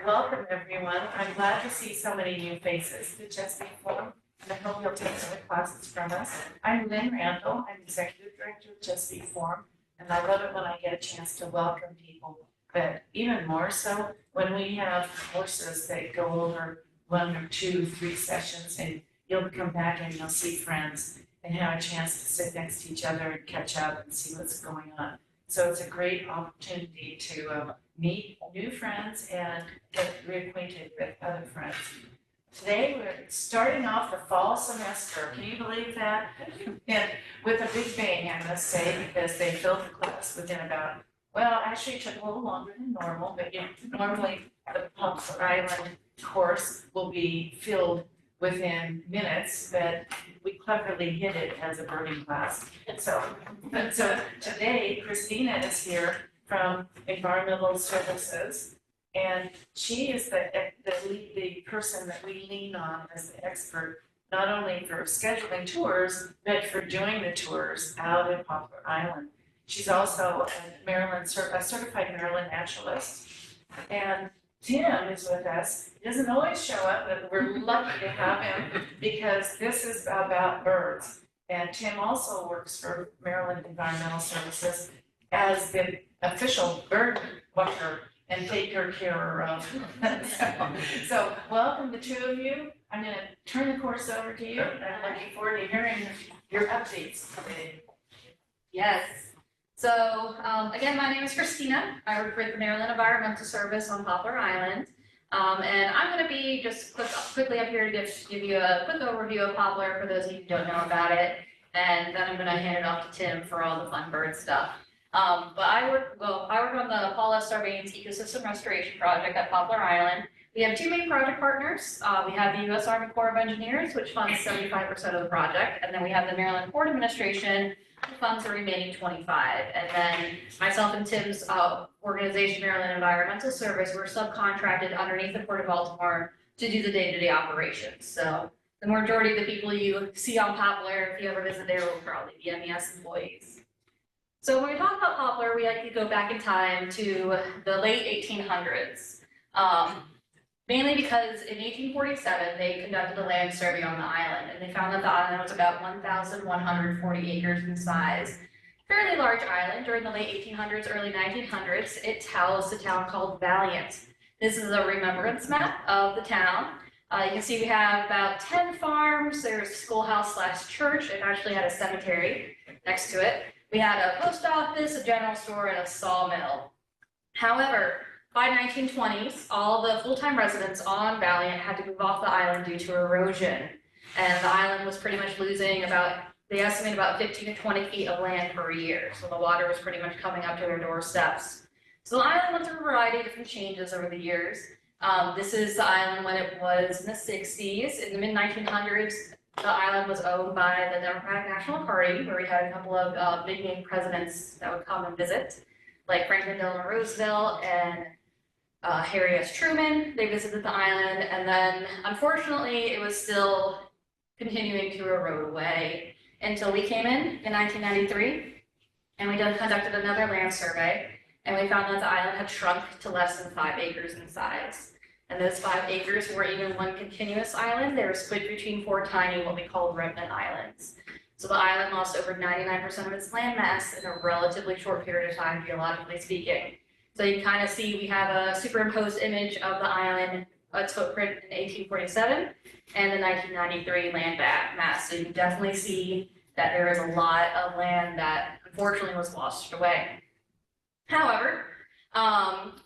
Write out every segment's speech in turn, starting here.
Welcome, everyone. I'm glad to see so many new faces to Chesapeake Forum, and I hope you'll take some classes from us. I'm Lynn Randall. I'm Executive Director of Chesapeake Forum, and I love it when I get a chance to welcome people, but even more so when we have courses that go over 1 or 2, 3 sessions, and you'll come back and you'll see friends and have a chance to sit next to each other and catch up and see what's going on. So it's a great opportunity to meet new friends and get reacquainted with other friends. Today, we're starting off the fall semester. Can you believe that? And with a big bang, I must say, because they filled the class within about, well, actually it took a little longer than normal, but normally the Poplar Island course will be filled within minutes, but we cleverly hid it as a burning class. So today, Christina is here from Environmental Services, and she is the person that we lean on as the expert, not only for scheduling tours, but for doing the tours out in Poplar Island. She's also a certified Maryland naturalist, and Tim is with us. He doesn't always show up, but we're lucky to have him because this is about birds. And Tim also works for Maryland Environmental Services as the official bird watcher and taker care of. So welcome, the two of you. I'm going to turn the course over to you. I'm looking forward to hearing your updates today. Yes. So again, my name is Christina. I work with the Maryland Environmental Service on Poplar Island. And I'm going to be just quickly up here to give you a quick overview of Poplar for those of you who don't know about it. And then I'm going to hand it off to Tim for all the fun bird stuff. But I work on the Paul Sarbanes Ecosystem Restoration Project at Poplar Island. We have 2 main project partners. We have the U.S. Army Corps of Engineers, which funds 75% of the project. And then we have the Maryland Port Administration, who funds the remaining 25. And then myself and Tim's organization, Maryland Environmental Service, we're subcontracted underneath the Port of Baltimore to do the day-to-day operations. So the majority of the people you see on Poplar, if you ever visit there, will probably be MES employees. So when we talk about Poplar, we like to go back in time to the late 1800s. Mainly because in 1847, they conducted a land survey on the island, and they found that the island was about 1,140 acres in size. Fairly large island. During the late 1800s, early 1900s, it housed a town called Valiant. This is a remembrance map of the town. You can see we have about 10 farms. There's a schoolhouse / church. It actually had a cemetery next to it. We had a post office, a general store, and a sawmill. However, by 1920s, all the full-time residents on Valiant had to move off the island due to erosion. And the island was pretty much losing they estimate about 15 to 20 feet of land per year. So the water was pretty much coming up to their doorsteps. So the island went through a variety of different changes over the years. This is the island when it was in the 60s. In the mid-1900s, the island was owned by the Democratic National Party, where we had a couple of big-name presidents that would come and visit, like Franklin Delano Roosevelt and Harry S. Truman. They visited the island, and then unfortunately it was still continuing to erode away until we came in 1993, and we conducted another land survey, and we found that the island had shrunk to less than 5 acres in size. And those 5 acres weren't even one continuous island. They were split between 4 tiny, what we call remnant islands. So the island lost over 99% of its land mass in a relatively short period of time, geologically speaking. So you can kind of see we have a superimposed image of the island, its footprint in 1847 and the 1993 land mass. So you can definitely see that there is a lot of land that unfortunately was washed away. However,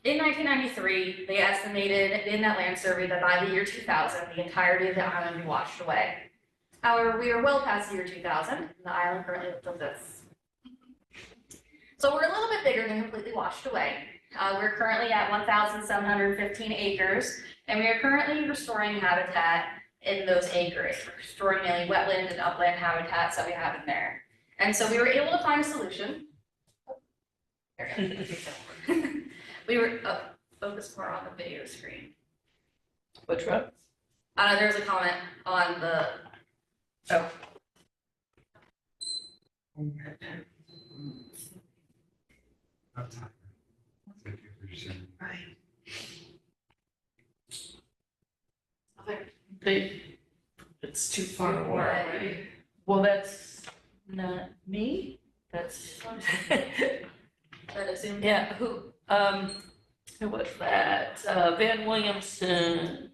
in 1993, they estimated in that land survey that by the year 2000, the entirety of the island would be washed away. However, we are well past the year 2000, and the island currently looks like this. So we're a little bit bigger than completely washed away. We're currently at 1,715 acres, and we are currently restoring habitat in those acres. We're restoring mainly wetland and upland habitats that we have in there. And so we were able to find a solution. There we go. We were, focus more on the video screen. Which one? There's a comment on the, oh. Right. it's too far Too away. far away. Well, that's not me. That's, That assume. yeah, who was that? Van Williamson.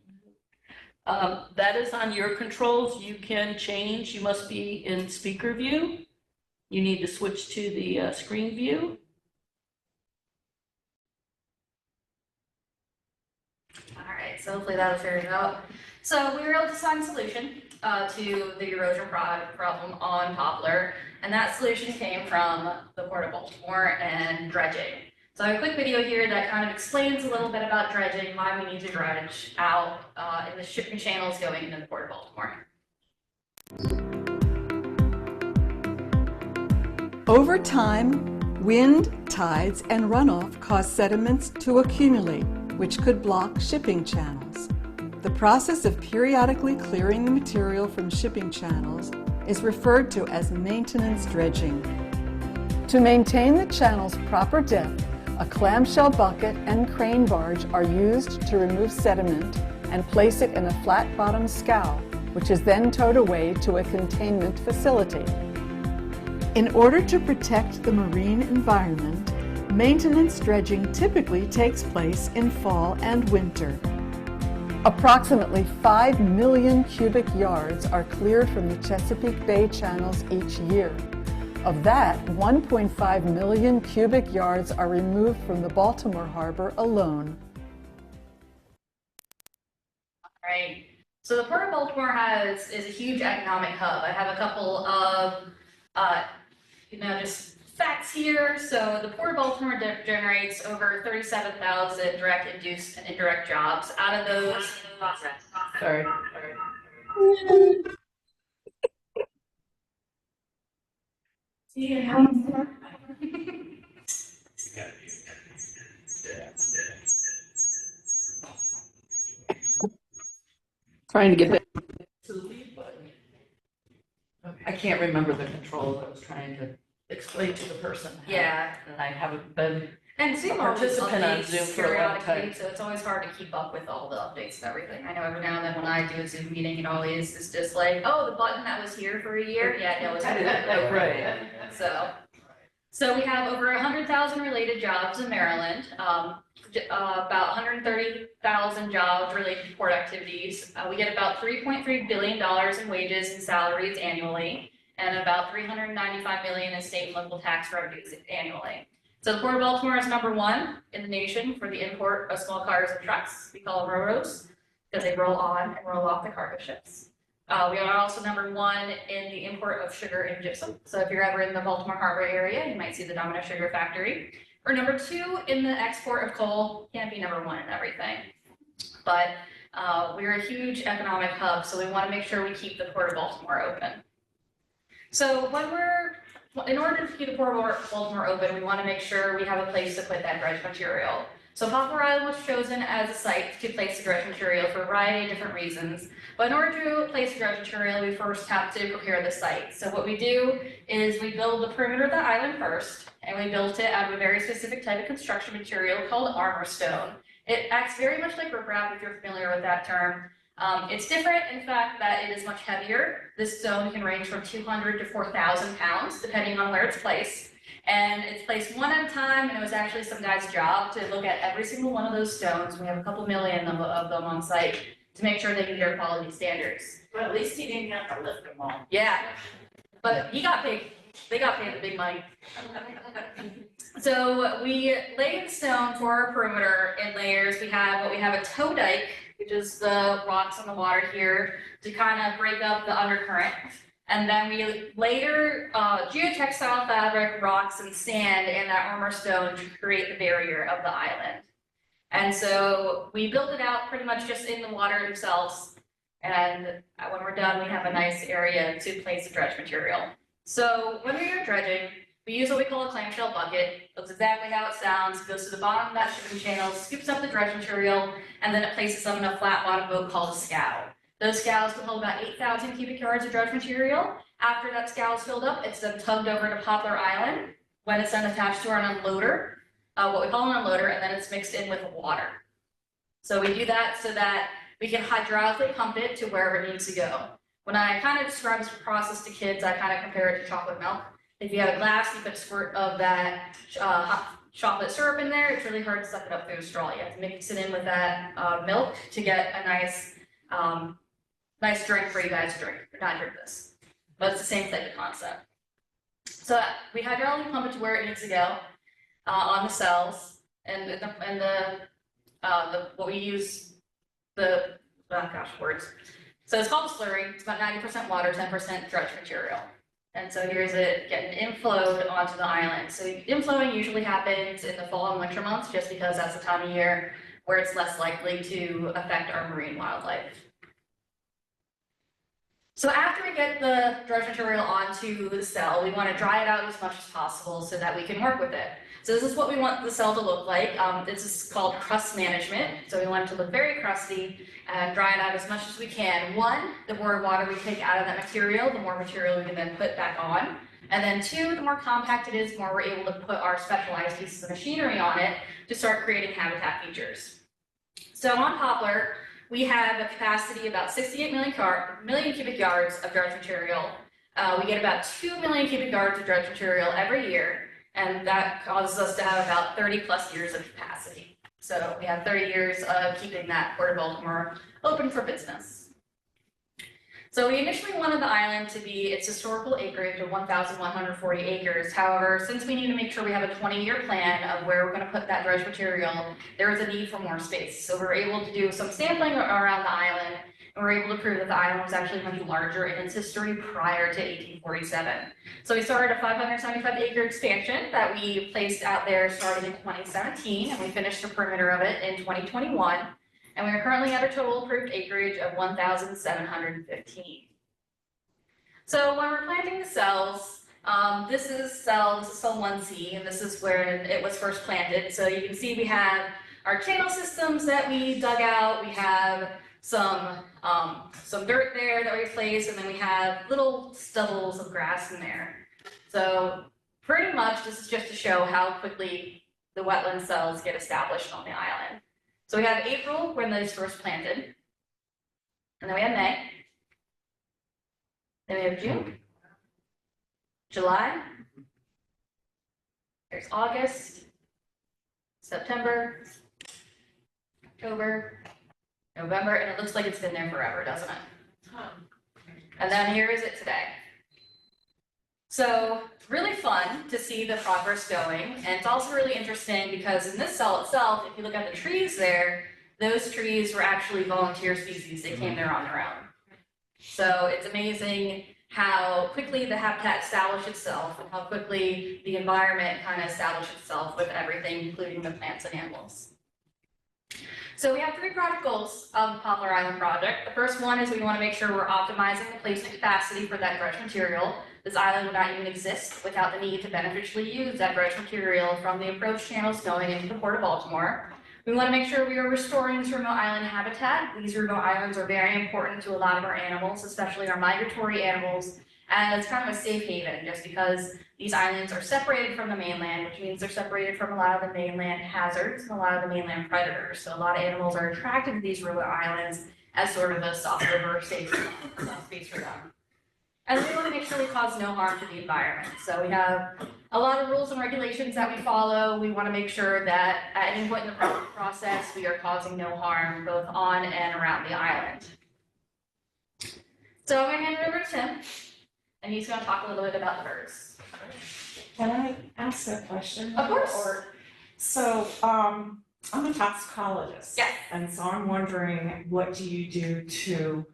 That is on your controls. You can change. You must be in speaker view. You need to switch to the screen view. All right, so hopefully that'll figure it out. So we were able to find a solution to the erosion problem on Poplar, and that solution came from the Port of Baltimore and dredging. So I have a quick video here that kind of explains a little bit about dredging, why we need to dredge out in the shipping channels going into the Port of Baltimore. Over time, wind, tides, and runoff cause sediments to accumulate, which could block shipping channels. The process of periodically clearing the material from shipping channels is referred to as maintenance dredging. To maintain the channel's proper depth, a clamshell bucket and crane barge are used to remove sediment and place it in a flat-bottom scow, which is then towed away to a containment facility. In order to protect the marine environment, maintenance dredging typically takes place in fall and winter. Approximately 5 million cubic yards are cleared from the Chesapeake Bay channels each year. Of that, 1.5 million cubic yards are removed from the Baltimore Harbor alone. All right. So the Port of Baltimore is a huge economic hub. I have a couple of just facts here. So the Port of Baltimore generates over 37,000 direct, induced, and indirect jobs. Out of those, Sorry. Trying to get back to the lead button. I can't remember the controls. I was trying to explain to the person. Yeah. And I haven't been And a Zoom always participant on updates Zoom for a long periodically, time. so it's always hard to keep up with all the updates and everything. I know every now and then when I do a Zoom meeting, it always is just like, oh, the button that was here for a year, yeah, no, it's Right. So we have over 100,000 related jobs in Maryland, about 130,000 jobs related to port activities. We get about $3.3 billion in wages and salaries annually, and about $395 million in state and local tax revenues annually. So the Port of Baltimore is #1 in the nation for the import of small cars and trucks. We call them ro-ros because they roll on and roll off the cargo ships. We are also #1 in the import of sugar and gypsum. So if you're ever in the Baltimore Harbor area, you might see the Domino Sugar Factory. We're #2 in the export of coal. Can't be #1 in everything. But we're a huge economic hub, so we want to make sure we keep the Port of Baltimore open. So in order to keep the Port of Baltimore open, we want to make sure we have a place to put that dredge material. So Poplar Island was chosen as a site to place the dredge material for a variety of different reasons. But in order to place the dredge material, we first have to prepare the site. So what we do is we build the perimeter of the island first, and we built it out of a very specific type of construction material called armor stone. It acts very much like riprap, if you're familiar with that term. It's different in fact that it is much heavier. This stone can range from 200 to 4,000 pounds, depending on where it's placed. And it's placed one at a time, and it was actually some guy's job to look at every single one of those stones. We have a couple million of them on site to make sure they meet our quality standards. Well, at least he didn't have to lift them all. Yeah, but he got paid. They got paid the big money. So we lay the stone for our perimeter in layers. We have a tow dike, which is the rocks on the water here to kind of break up the undercurrent. And then we later geotextile fabric, rocks, and sand in that armor stone to create the barrier of the island. And so we built it out pretty much just in the water themselves. And when we're done, we have a nice area to place the dredge material. So when we are dredging, we use what we call a clamshell bucket. Looks exactly how it sounds. Goes to the bottom of that shipping channel, scoops up the dredge material, and then it places them in a flat bottom boat called a scow. Those scows can hold about 8,000 cubic yards of dredge material. After that scow is filled up, it's then tugged over to Poplar Island when it's then attached to our unloader, what we call an unloader, and then it's mixed in with water. So we do that so that we can hydraulically pump it to wherever it needs to go. When I kind of describe this process to kids, I kind of compare it to chocolate milk. If you have a glass, you put a squirt of that hot chocolate syrup in there, it's really hard to suck it up through a straw. You have to mix it in with that milk to get a nice drink for you guys to drink, not drink this. But it's the same type of concept. So we hydraulically pump it to where it needs to go on the cells, and what we use words. So it's called a slurry. It's about 90% water, 10% dredge material. And so here's it getting inflowed onto the island. So inflowing usually happens in the fall and winter months, just because that's the time of year where it's less likely to affect our marine wildlife. So after we get the dredge material onto the cell, we want to dry it out as much as possible so that we can work with it. So this is what we want the cell to look like. This is called crust management. So we want it to look very crusty and dry it out as much as we can. One, the more water we take out of that material, the more material we can then put back on. And then two, the more compact it is, the more we're able to put our specialized pieces of machinery on it to start creating habitat features. So on Poplar, we have a capacity about 68 million cubic yards of dredge material. We get about 2 million cubic yards of dredge material every year, and that causes us to have about 30 plus years of capacity. So we have 30 years of keeping that Port of Baltimore open for business. So we initially wanted the island to be its historical acreage of 1,140 acres. However, since we need to make sure we have a 20-year plan of where we're going to put that dredge material, there is a need for more space. So we're able to do some sampling around the island, and we're able to prove that the island was actually much larger in its history prior to 1847. So we started a 575-acre expansion that we placed out there starting in 2017, and we finished the perimeter of it in 2021. And we are currently at a total approved acreage of 1,715. So when we're planting the cells, this is cell 1C, and this is where it was first planted. So you can see we have our channel systems that we dug out. We have some dirt there that we placed, and then we have little stubbles of grass in there. So pretty much this is just to show how quickly the wetland cells get established on the island. So we have April when those first planted, and then we have May, then we have June, July, there's August, September, October, November, and it looks like it's been there forever, doesn't it? And then here is it today. So really fun to see the progress going, and it's also really interesting because in this cell itself, if you look at the trees there, those trees were actually volunteer species. They came there on their own. So it's amazing how quickly the habitat established itself and how quickly the environment kind of established itself with everything, including the plants and animals. So we have 3 project goals of the Poplar Island project. The first one is we want to make sure we're optimizing the placement capacity for that dredge material. This island would not even exist without the need to beneficially use that dredge material from the approach channels going into the Port of Baltimore. We want to make sure we are restoring this remote island habitat. These remote islands are very important to a lot of our animals, especially our migratory animals, as kind of a safe haven, just because these islands are separated from the mainland, which means they're separated from a lot of the mainland hazards and a lot of the mainland predators. So a lot of animals are attracted to these remote islands as sort of a soft river safe space for them. And we want to make sure we cause no harm to the environment. So we have a lot of rules and regulations that we follow. We want to make sure that at any point in the process, we are causing no harm both on and around the island. So I'm going to hand it over to Tim, and he's going to talk a little bit about the birds. Can I ask a question? Of course. So, I'm a toxicologist. Yes. And so I'm wondering, what do you do to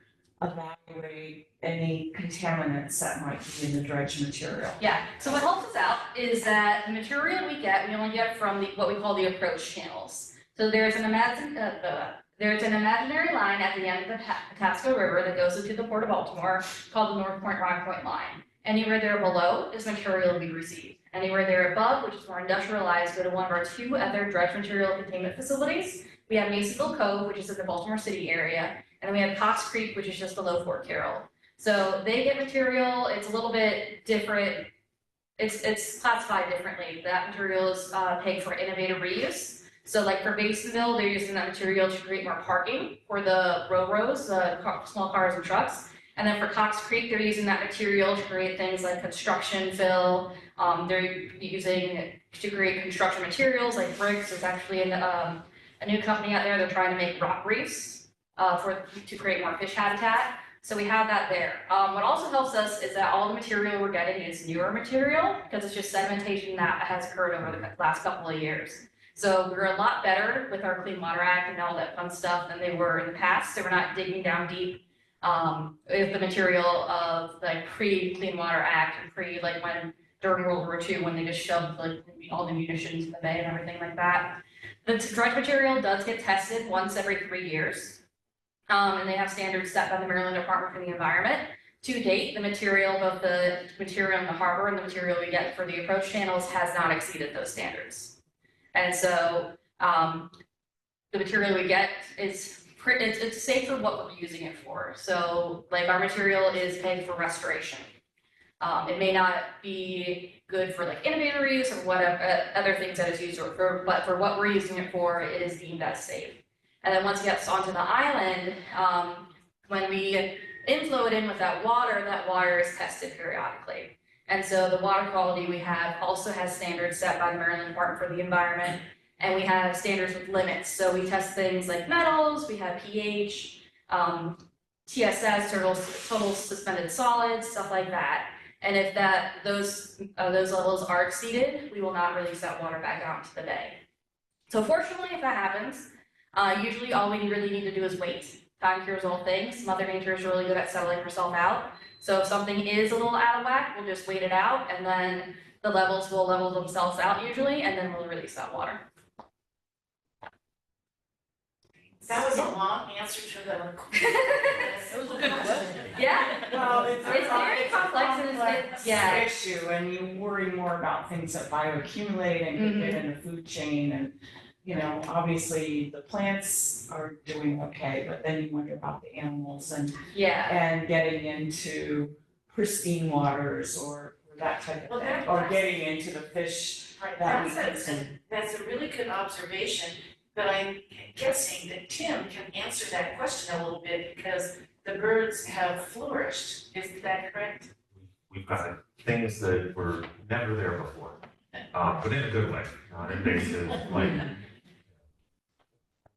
evaluate any contaminants that might be in the dredge material? Yeah, so what helps us out is that the material we only get from what we call the approach channels. So there's an imaginary line at the end of the Patapsco River that goes into the Port of Baltimore called the North Point Rock Point line. Anywhere there below is material we receive. Anywhere there above, which is more industrialized, go to one of our 2 other dredge material containment facilities. We have Masonville Cove, which is in the Baltimore City area, and we have Cox Creek, which is just below Fort Carroll. So they get material, it's a little bit different, it's classified differently. That material is paid for innovative reuse. So like for Masonville, they're using that material to create more parking for the rows, small cars and trucks. And then for Cox Creek, they're using that material to create things like construction fill. They're using it to create construction materials like bricks. There's actually a new company out there. They're trying to make rock reefs to create more fish habitat. So we have that there. What also helps us is that all the material we're getting is newer material because it's just sedimentation that has occurred over the last couple of years. So we're a lot better with our Clean Water Act and all that fun stuff than they were in the past. So we're not digging down deep with the material of like pre-Clean Water Act and like when during World War II when they just shoved like all the munitions in the bay and everything like that. The dredge material does get tested once every 3 years. And they have standards set by the Maryland Department for the Environment. To date, the material, both the material in the harbor and the material we get for the approach channels has not exceeded those standards. And so the material we get is it's safe for what we're using it for. So like our material is made for restoration. It may not be good for like innovator use or whatever other things that it's used for, but for what we're using it for, it is deemed as safe. And then once it gets onto the island, when we inflow it in with that water is tested periodically. And so the water quality we have also has standards set by the Maryland Department for the Environment, and we have standards with limits. So we test things like metals, we have pH, TSS, total suspended solids, stuff like that. And if those levels are exceeded, we will not release that water back out into the bay. So fortunately, if that happens, usually all we really need to do is wait. Time cures all things. Mother Nature is really good at settling herself out. So if something is a little out of whack, we'll just wait it out, and then the levels will level themselves out usually, and then we'll release that water. That was a long answer to the. It was a good question. Yeah. Well, It's very complex and it's yeah. issue, and you worry more about things that bioaccumulate and can get in the food chain, and you know, obviously the plants are doing okay, but then you wonder about the animals and getting into pristine waters or that type of thing, or getting into the fish Right, that we that's consume. a really good observation, but I'm guessing that Tim can answer that question a little bit because the birds have flourished. Is that correct? We've got things that were never there before, but in a good way, not invasive, like.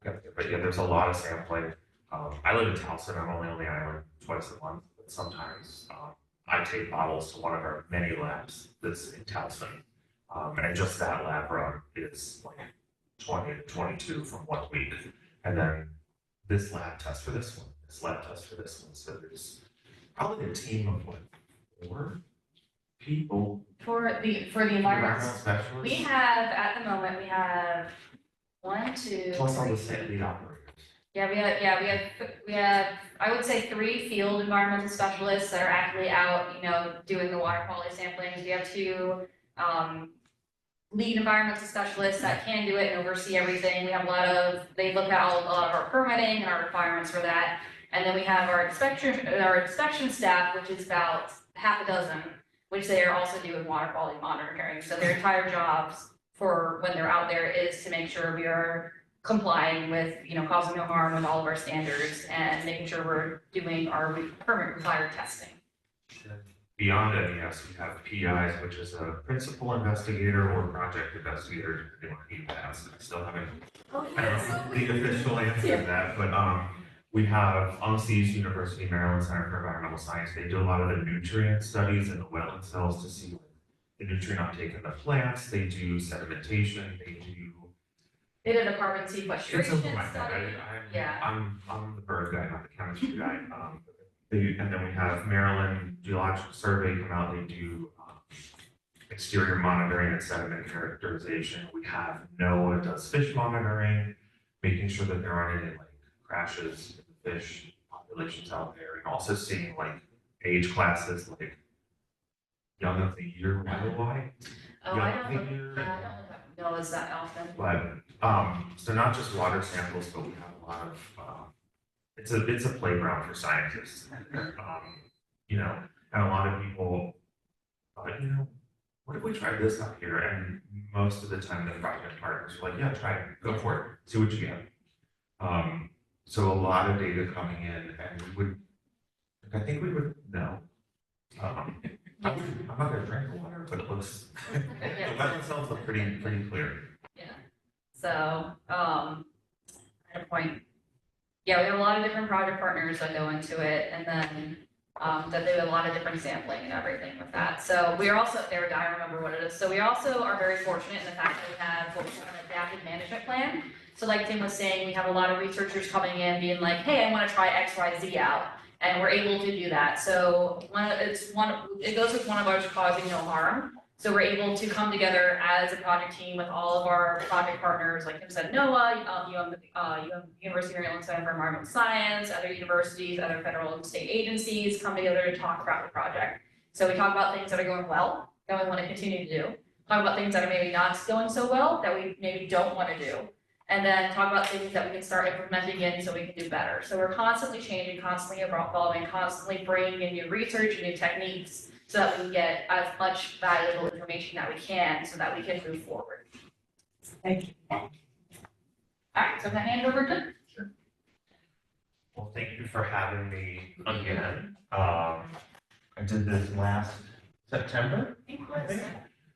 But yeah, there's a lot of sampling. I live in Towson. I'm only on the island twice a month, but sometimes I take bottles to one of our many labs that's in Towson. And just that lab run is like 20 to 22 from 1 week. And then this lab test for this one, this lab test for this one. So there's probably a team of what, 4 people? For the environment. Environmental specialists? We have at the moment we have 1, 2. Plus all the state lead operators. We have I would say 3 field environmental specialists that are actively out, you know, doing the water quality samplings. We have 2 lead environmental specialists that can do it and oversee everything. We have they look at a lot of our permitting and our requirements for that. And then we have our inspection staff, which is about half a dozen, which they are also doing water quality monitoring. So their entire jobs for when they're out there is to make sure we are complying with, you know, causing no harm with all of our standards and making sure we're doing our permit required testing. Beyond MES, we have PIs, which is a principal investigator or project investigator, depending on who you ask. I still haven't the official answer to that, but we have UMC's University of Maryland Center for Environmental Science. They do a lot of the nutrient studies in the wetland cells to see the nutrient uptake in the plants. They do sedimentation. They did a carbon sequestration Something like that. Yeah. I'm the bird guy, not the chemistry guy. And then we have Maryland Geological Survey come out. They do exterior monitoring and sediment characterization. We have NOAA does fish monitoring, making sure that there aren't any like crashes in the fish populations out there, and also seeing like age classes like young of the year, why? Oh, I don't look at NOAA's that often. But so not just water samples, but we have a lot of it's a playground for scientists. You know, and a lot of people, you know, what if we tried this out here? And most of the time the project partners were like, yeah, try it, go for it, see what you get. So a lot of data coming in, and I think we would know. I'm not gonna drink the water, but it looks, the wetland cells look pretty clear. Yeah. So, at a point, yeah, we have a lot of different project partners that go into it, and then that do a lot of different sampling and everything with that. So we are also, there we go, I remember what it is. So we also are very fortunate in the fact that we have what we call an adaptive management plan. So like Tim was saying, we have a lot of researchers coming in being like, hey, I want to try X, Y, Z out. And we're able to do that. So it goes with one of ours causing no harm. So we're able to come together as a project team with all of our project partners, like Tim said, NOAA, University of Maryland Center for Environmental Science, other universities, other federal and state agencies come together to talk about the project. So we talk about things that are going well, that we want to continue to do. Talk about things that are maybe not going so well, that we maybe don't want to do. And then talk about things that we can start implementing in so we can do better. So we're constantly changing, constantly evolving, constantly bringing in new research and new techniques so that we can get as much valuable information that we can so that we can move forward. Thank you. All right, so I'm gonna hand it over to. Sure. Well, thank you for having me again. I did this last September, I think.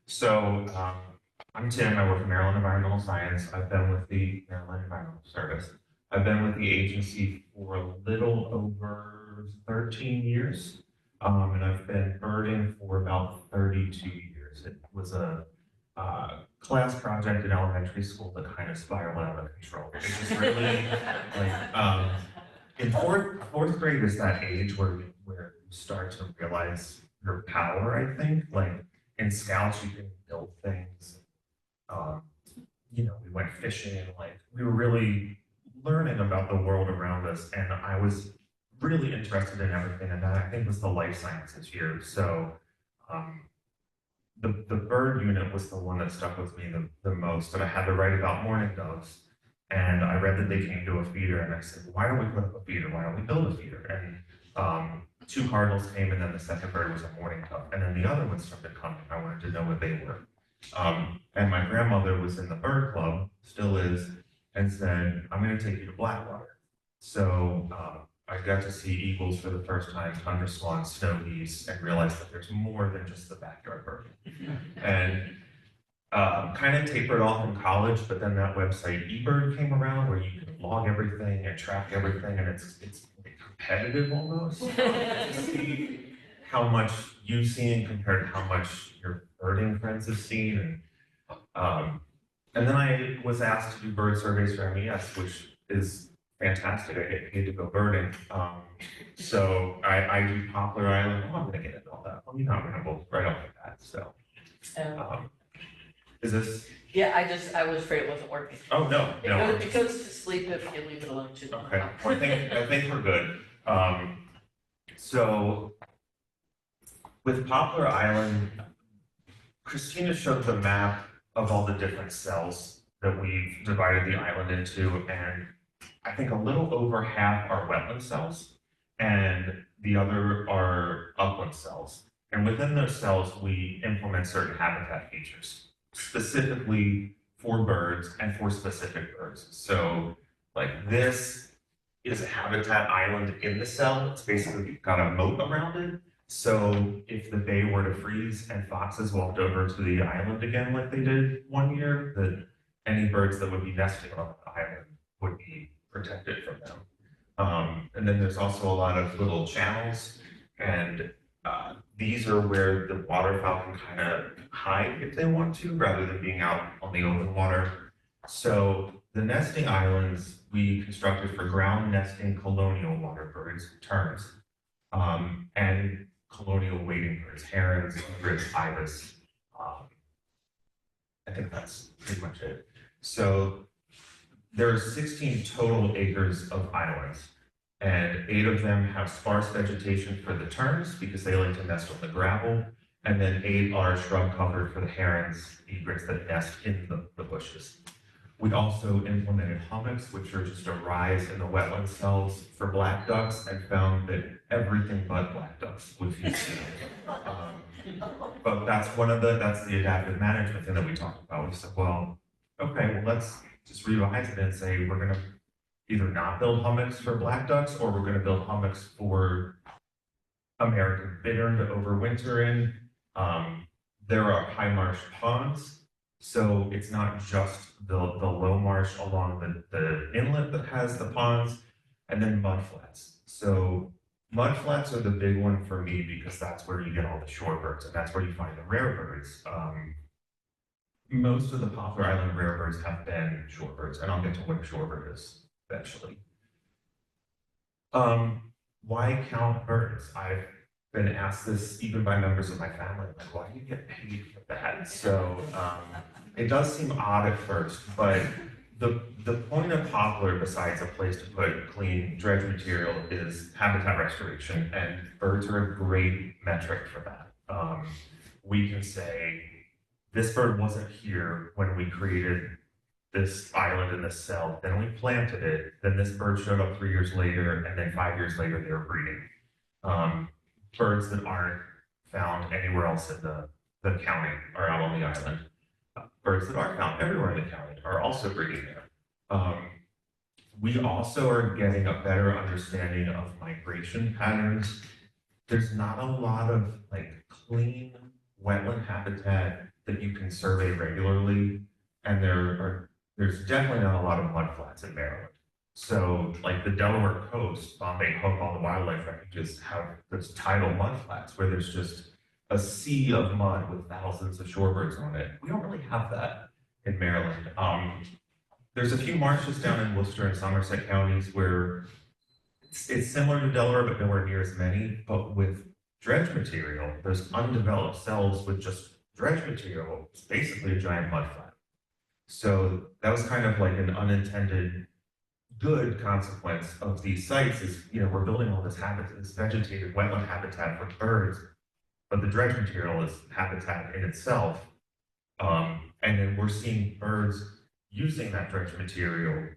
So I'm Tim, I work for Maryland Environmental Science. I've been with the Maryland Environmental Service. I've been with the agency for a little over 13 years. And I've been birding for about 32 years. It was a class project in elementary school that kind of spiraled out of control. It just really, like, in fourth grade is that age where you start to realize your power, I think. Like, in Scouts, you can build things. We went fishing, like, we were really learning about the world around us, and I was really interested in everything, and that I think was the life sciences year. So the bird unit was the one that stuck with me the most, and I had to write about mourning doves. And I read that they came to a feeder, and I said, why don't we put up a feeder? Why don't we build a feeder? And 2 cardinals came, and then the second bird was a mourning dove, and then the other ones started coming. I wanted to know what they were. And my grandmother was in the bird club, still is, and said, I'm going to take you to Blackwater. So I got to see eagles for the first time, thunder swans, snow geese, and realized that there's more than just the backyard bird. And kind of tapered off in college, but then that website eBird came around where you can log everything and track everything, and it's competitive almost. To see how much you've seen compared to how much your birding friends have seen. And then I was asked to do bird surveys for MES, which is fantastic. I get paid to go birding. So I do Poplar Island. Oh, I'm gonna get into all that. Let me not ramble right off the bat. So is this? Yeah, I was afraid it wasn't working. Oh, no. It goes to sleep if you leave it alone too long. Okay, well, I think we're good. So with Poplar Island, Christina showed the map of all the different cells that we've divided the island into, and I think a little over half are wetland cells, and the other are upland cells. And within those cells, we implement certain habitat features, specifically for birds and for specific birds. So, like, this is a habitat island in the cell. It's basically got a moat around it. So if the bay were to freeze and foxes walked over to the island again like they did one year, that any birds that would be nesting on the island would be protected from them. And then there's also a lot of little channels, and these are where the waterfowl can kind of hide if they want to, rather than being out on the open water. So the nesting islands we constructed for ground nesting colonial water birds, terns, and colonial wading birds, herons, egrets, ibis. I think that's pretty much it. So there are 16 total acres of islands, and 8 of them have sparse vegetation for the terns because they like to nest on the gravel, and then 8 are shrub covered for the herons, egrets that nest in the bushes. We also implemented hummocks, which are just a rise in the wetland cells for black ducks, and found that everything but black ducks would feed but that's the adaptive management thing that we talked about. We said, well, okay, well, let's just revise it and say we're gonna either not build hummocks for black ducks, or we're gonna build hummocks for American bittern to overwinter in. There are high marsh ponds, so it's not just the low marsh along the inlet that has the ponds, and then mud flats. So mud flats are the big one for me because that's where you get all the shorebirds, and that's where you find the rare birds. Most of the Poplar Island rare birds have been shorebirds, and I'll get to what a shorebird is eventually. Why count birds? I've been asked this even by members of my family, like, why do you get paid for that? So it does seem odd at first, but the point of Poplar, besides a place to put clean dredge material, is habitat restoration, and birds are a great metric for that. We can say, this bird wasn't here when we created this island in this cell, then we planted it, then this bird showed up 3 years later, and then 5 years later they were breeding. Birds that aren't found anywhere else in the county are out on the island. Birds that are found everywhere in the county are also breeding there. We also are getting a better understanding of migration patterns. There's not a lot of like clean wetland habitat that you can survey regularly, and there's definitely not a lot of mudflats in Maryland. So like the Delaware coast, Bombay Hook, all the wildlife refuges have those tidal mudflats where there's just a sea of mud with thousands of shorebirds on it. We don't really have that in Maryland. There's a few marshes down in Worcester and Somerset counties where it's similar to Delaware, but nowhere near as many. But with dredge material, there's undeveloped cells with just dredge material. It's basically a giant mudflat. So that was kind of like an unintended good consequence of these sites is, we're building all this habitat, this vegetated wetland habitat for birds, but the dredge material is habitat in itself. And then we're seeing birds using that dredge material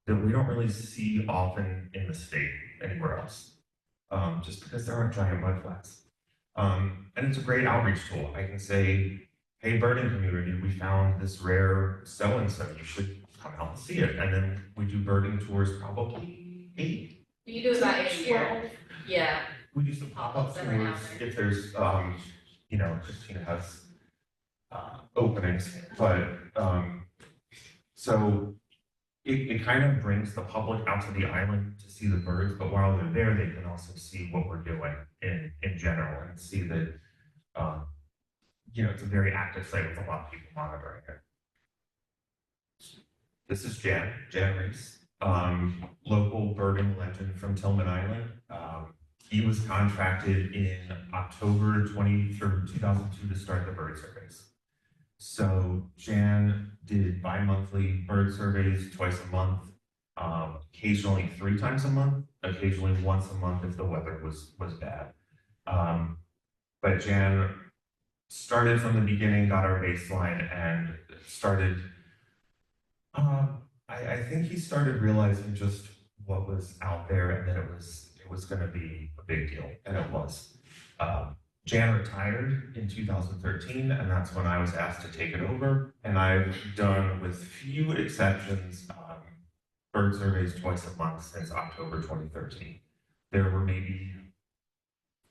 that we don't really see often in the state anywhere else, just because there aren't giant mudflats. And it's a great outreach tool. I can say, hey, birding community, we found this rare so-and-so, you should come out and see it. And then we do birding tours probably 8. You do about 8 a year. Yeah. We do some pop-up tours if there's, Christina has openings, but so it kind of brings the public out to the island to see the birds, but while they're there, they can also see what we're doing in general and see that, it's a very active site with a lot of people monitoring it. This is Jan Reese, local birding legend from Tillman Island. He was contracted in October 2002 to start the bird surveys. So Jan did bi-monthly bird surveys twice a month, occasionally 3 times a month, occasionally once a month if the weather was bad. But Jan started from the beginning, got our baseline, and started, I think he started realizing just what was out there and that it was going to be a big deal, and it was. Jan retired in 2013, and that's when I was asked to take it over. And I've done, with few exceptions, bird surveys twice a month since October 2013. There were maybe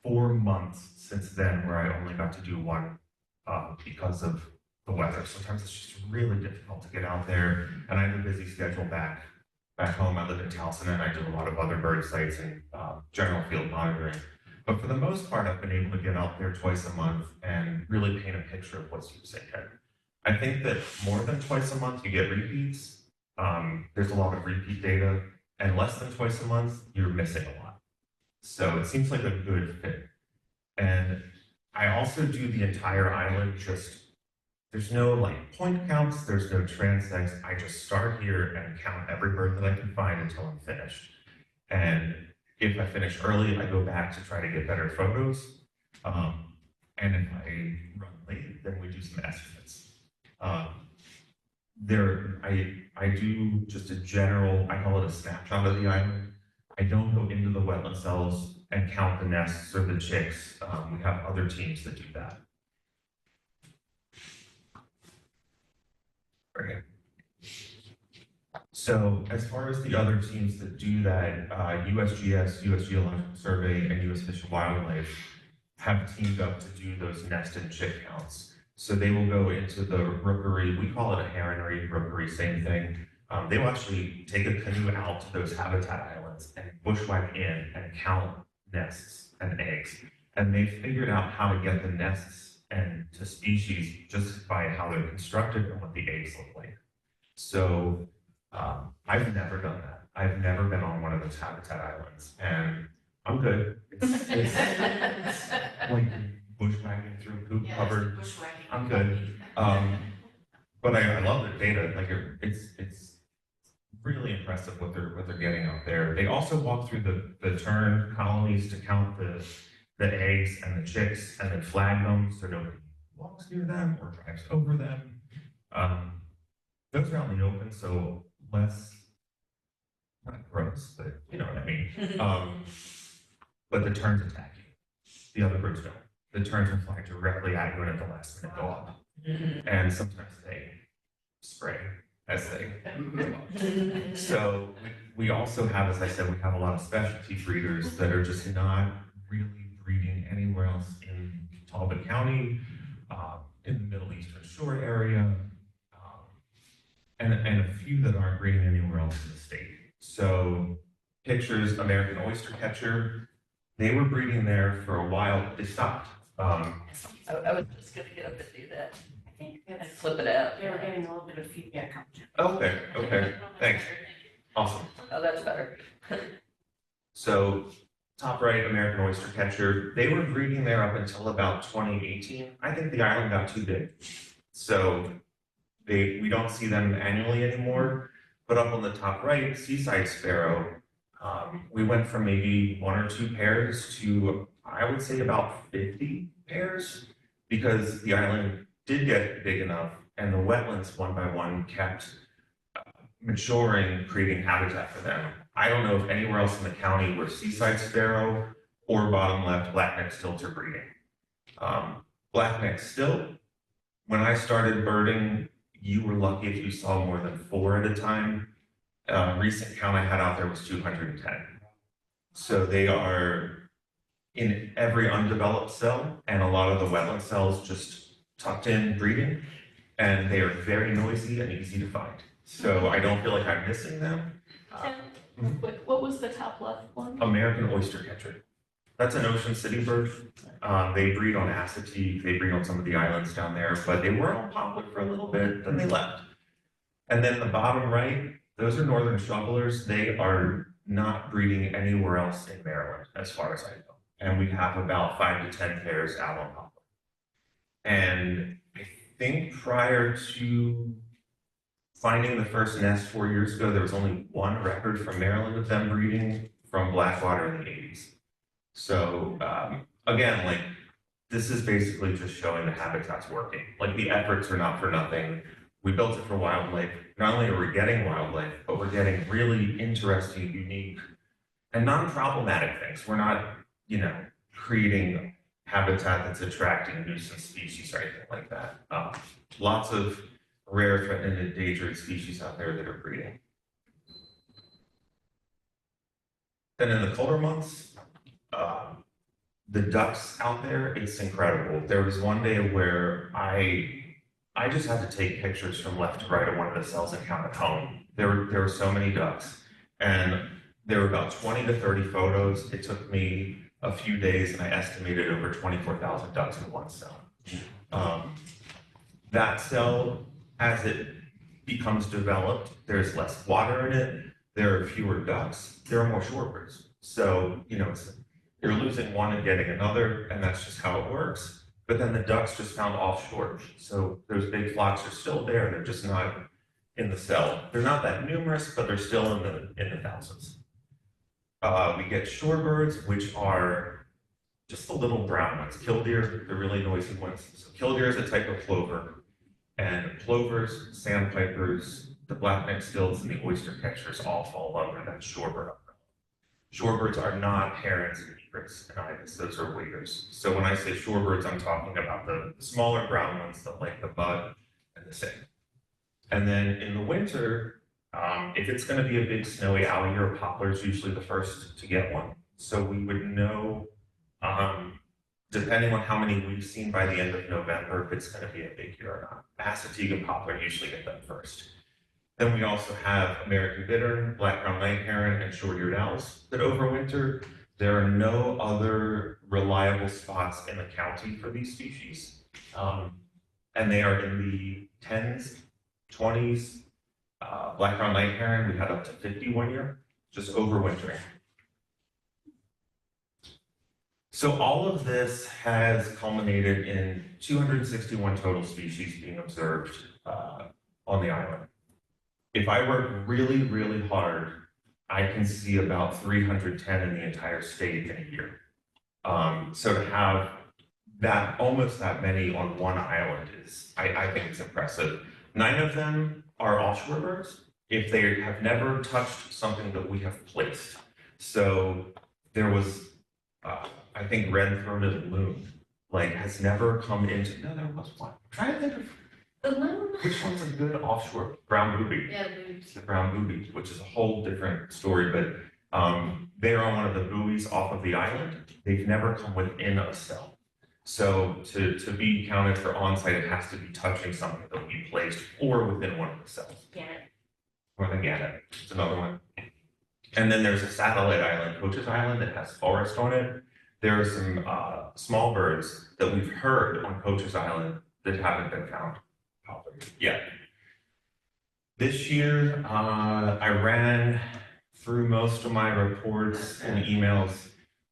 4 months since then where I only got to do one because of the weather. Sometimes it's just really difficult to get out there, and I have a busy schedule back home. I live in Towson, and I do a lot of other bird sites and general field monitoring. But for the most part, I've been able to get out there twice a month and really paint a picture of what's using it. I think that more than twice a month, you get repeats. There's a lot of repeat data, and less than twice a month, you're missing a lot. So it seems like a good fit. And I also do the entire island, there's no like point counts, there's no transects. I just start here and count every bird that I can find until I'm finished. And if I finish early, I go back to try to get better photos. And if I run late, then we do some estimates. I do just a general, I call it a snapshot of the island. I don't go into the wetland cells and count the nests or the chicks. We have other teams that do that. Right. So as far as the other teams that do that, USGS, US Geological Survey, and US Fish and Wildlife have teamed up to do those nest and chick counts. So they will go into the rookery, we call it a heronry, rookery, same thing. They will actually take a canoe out to those habitat islands and bushwhack in and count nests and eggs. And they figured out how to get the nests and to species just by how they're constructed and what the eggs look like. So I've never done that. I've never been on one of those habitat islands, and I'm good. It's like bushwhacking through poop covered. I'm good. But I love the data. Like it's really impressive what they're getting out there. They also walk through the tern colonies to count the eggs and the chicks, and then flag them so nobody walks near them or drives over them. Those are out in the open, so less, not gross, but you know what I mean. But the terns attack you. The other birds don't. The terns will fly directly at you and at the last minute go up. And sometimes they spray as they go up. So we also have, as I said, we have a lot of specialty breeders that are just not really breeding anywhere else in Talbot County, in the Middle Eastern Shore area, and a few that aren't breeding anywhere else in the state. So pictures, American oyster catcher, they were breeding there for a while, but they stopped. I was just gonna get up and do that. I think And that's, flip it out. they were getting a little bit of feedback on it. Okay, thanks. Awesome. Oh, that's better. So top right, American oyster catcher, they were breeding there up until about 2018. I think the island got too big. So we don't see them annually anymore, but up on the top right, seaside sparrow, we went from maybe 1 or 2 pairs to, I would say, about 50 pairs, because the island did get big enough and the wetlands one by one kept maturing, creating habitat for them. I don't know if anywhere else in the county where seaside sparrow or bottom left black-necked stilt are breeding. Black-necked stilt, when I started birding, you were lucky if you saw more than 4 at a time. Recent count I had out there was 210. So they are in every undeveloped cell, and a lot of the wetland cells just tucked in breeding, and they are very noisy and easy to find. So I don't feel like I'm missing them. Tim, real quick, what was the top left one? American oyster catcher. That's an Ocean City bird. They breed on Assateague, they breed on some of the islands down there, but they were on Poplar for a little bit, then they left. And then the bottom right, those are northern shovelers. They are not breeding anywhere else in Maryland, as far as I know. And we have about 5 to 10 pairs out on Poplar. And I think prior to finding the first nest 4 years ago, there was only 1 record from Maryland of them breeding from Blackwater in the 80s. So again, like, this is basically just showing the habitat's working. Like, the efforts are not for nothing. We built it for wildlife. Not only are we getting wildlife, but we're getting really interesting, unique, and non-problematic things. We're not, you know, creating habitat that's attracting nuisance species or anything like that. Lots of rare, threatened, and endangered species out there that are breeding. Then in the colder months, the ducks out there, it's incredible. There was one day where I just had to take pictures from left to right of one of the cells and count at home. There were so many ducks, and there were about 20 to 30 photos. It took me a few days, and I estimated over 24,000 ducks in one cell. That cell, as it becomes developed, there's less water in it. There are fewer ducks. There are more shorebirds. So, you know, you're losing one and getting another, and that's just how it works. But then the ducks just found offshore. So those big flocks are still there. They're just not in the cell. They're not that numerous, but they're still in the thousands. We get shorebirds, which are just the little brown ones. Killdeer, the really noisy ones. So killdeer is a type of plover. And plovers, sandpipers, the black-necked stilts, and the oyster catchers all fall under that shorebird umbrella. Shorebirds are not herons and egrets and ibis, those are waders. So when I say shorebirds, I'm talking about the smaller brown ones that like the mud and the sand. And then in the winter, if it's going to be a big snowy owl year, poplar is usually the first to get one. So we would know, depending on how many we've seen by the end of November, if it's going to be a big year or not. Assateague and poplar usually get them first. Then we also have American bittern, black-crowned night heron, and short-eared owls that overwinter. There are no other reliable spots in the county for these species. And they are in the 10s, 20s. Black-crowned night heron, we had up to 50 one year, just overwintering. So all of this has culminated in 261 total species being observed on the island. If I work really, really hard, I can see about 310 in the entire state in a year. So to have that, almost that many on one island is, I think it's impressive. 9 of them are offshore birds if they have never touched something that we have placed. So there was, I think red-throated loon, like has never come into, no, there was one. I'm trying to think of The loon? which one's a good offshore, brown booby. Yeah, boobs. The brown booby, which is a whole different story, but they're on one of the buoys off of the island. They've never come within a cell. So to be counted for on-site, it has to be touching something that we placed or within one of the cells. Gannet. Or the gannet, it's another one. And then there's a satellite island, Coach's Island, that has forest on it. There are some small birds that we've heard on Coach's Island that haven't been found yet. This year, I ran through most of my reports and emails.